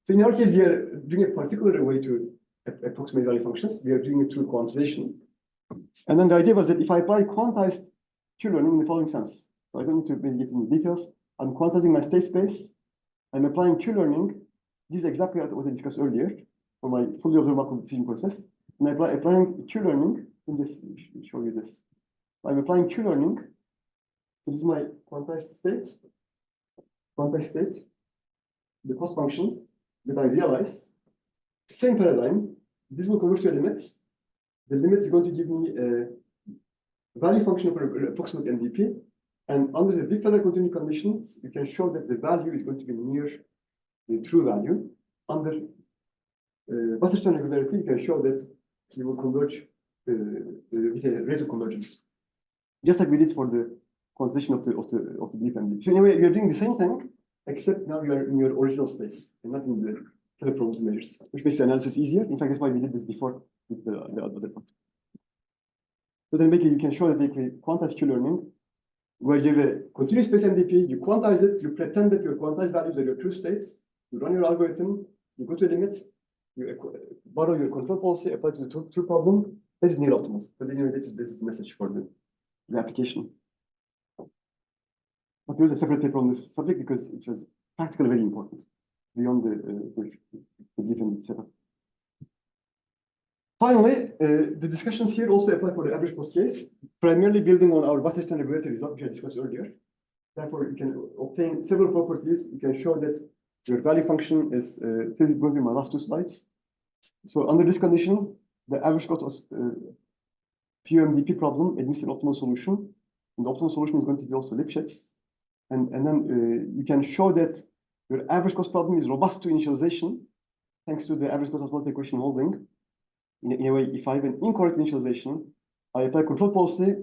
So in our case, we are doing a particular way to approximate value functions. We are doing it through quantization. And then the idea was that if I apply quantized Q-learning in the following sense, so I don't need to maybe get into details, I'm quantizing my state space, I'm applying Q-learning. This is exactly what I discussed earlier for my fully observable decision process. And I applying Q-learning in this, I'll show you this. I'm applying Q-learning. So this is my quantized state, the cost function that I realize. Same paradigm. This will convert to a limit. The limit is going to give me a value function for approximate NDP. And under the big feather continuity conditions, you can show that the value is going to be near the true value. Under Wasserstein regularity, you can show that you will converge with a rate of convergence, just like we did for the quantization of the belief NDP. So anyway, you're doing the same thing, except now you are in your original space and not in the set of probability measures, which makes the analysis easier. In fact, that's why we did this before with the other part. So then basically you can show that basically quantized Q-learning, where you have a continuous space NDP, you quantize it, you pretend that your quantized values are your true states, you run your algorithm, you go to a limit, you borrow your control policy, apply to the true problem. This is near optimal. So anyway, this is the message for the application. But there's a separate paper on this subject because it was practically very important beyond the belief and setup. Finally, the discussions here also apply for the average cost case, primarily building on our Wasserstein regularity result, which I discussed earlier. Therefore, you can obtain several properties. You can show that your value function is, this is going to be my last two slides. So under this condition, the average cost of PUMDP problem admits an optimal solution. And the optimal solution is going to be also Lipschitz. And then you can show that your average cost problem is robust to initialization, thanks to the average cost optimality equation holding. In a way, if I have an incorrect initialization, I apply control policy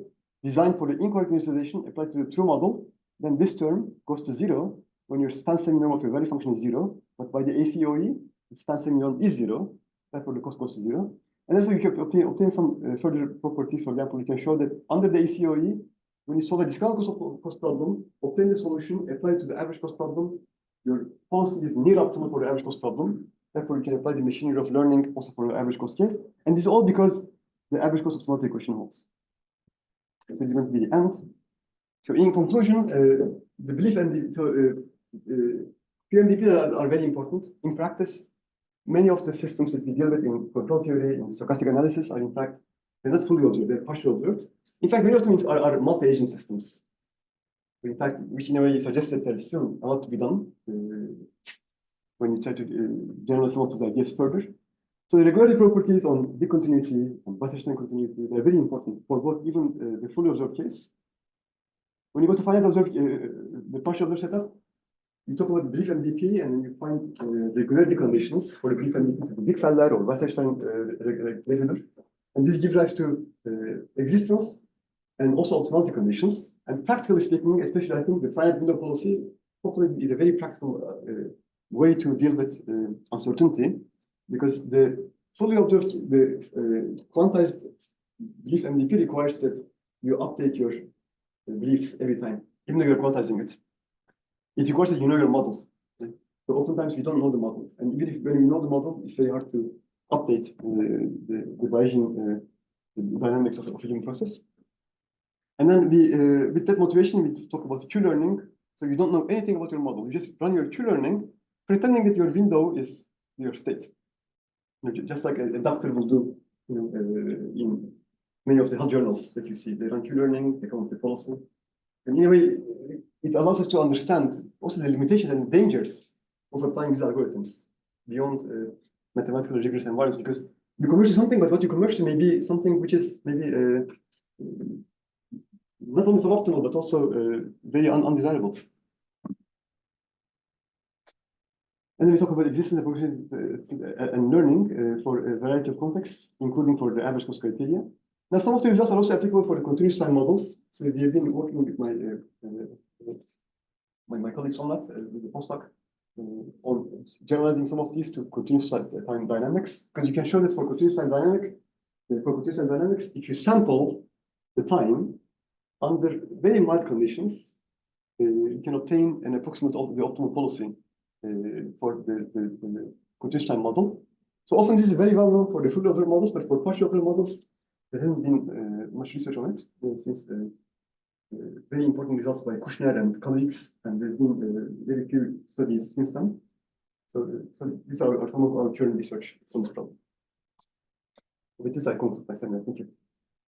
designed for the incorrect initialization, applied to the true model, then this term goes to zero when your standstill minimum of your value function is zero, but by the ACOE, the standstill minimum is zero, therefore the cost goes to zero. And also you can obtain some further properties. For example, you can show that under the ACOE, when you solve a discount cost problem, obtain the solution, apply it to the average cost problem, your policy is near optimal for the average cost problem. Therefore, you can apply the machinery of learning also for the average cost case. And this is all because the average cost optimality equation holds. So it's going to be the end. So in conclusion, the belief and PMDP are very important. In practice, many of the systems that we deal with in control theory, in stochastic analysis are in fact, they're not fully observed, they're partially observed. In fact, many of them are multi-agent systems. In fact, which in a way suggests that there's still a lot to be done when you try to generalize some of these ideas further. So the regularity properties on discontinuity and Wasserstein continuity, they're very important for both even the fully observed case. When you go to finite observed, the partial observed setup, you talk about belief MDP and then you find regularity conditions for the belief MDP to be Yüksel or Wasserstein regular. And this gives rise to existence and also optimality conditions. And practically speaking, especially I think the finite window policy hopefully is a very practical way to deal with uncertainty, because the fully observed, the quantized belief MDP requires that you update your beliefs every time, even though you're quantizing it. It requires that you know your models. Right? So oftentimes we don't know the models, and even if when we know the model, it's very hard to update the Bayesian dynamics of a given process. And then we, with that motivation, we talk about Q-learning So you don't know anything about your model. You just run your Q-learning, pretending that your window is your state. Just like a doctor will do, in many of the health journals that you see. They run Q-learning, they come up with the policy. And in a way, it allows us to understand also the limitations and dangers of applying these algorithms beyond mathematical rigorous environments, because you converge to something, but what you converge to may be something which is maybe not only suboptimal, but also very undesirable. And then we talk about existence and learning for a variety of contexts, including for the average cost criteria. Now, some of the results are also applicable for the continuous time models. So we have been working with my colleagues on that, with the postdoc, on generalizing some of these to continuous time dynamics, because you can show that for continuous time dynamics, if you sample the time under very mild conditions, you can obtain an approximate of the optimal policy for the continuous time model. So often this is very well known for the fully observed models, but for partial observed models, there hasn't been much research on it since very important results by Kushner and colleagues, and there's been very few studies since then. So these are some of our current research on this problem. With this, I conclude my seminar. Thank you.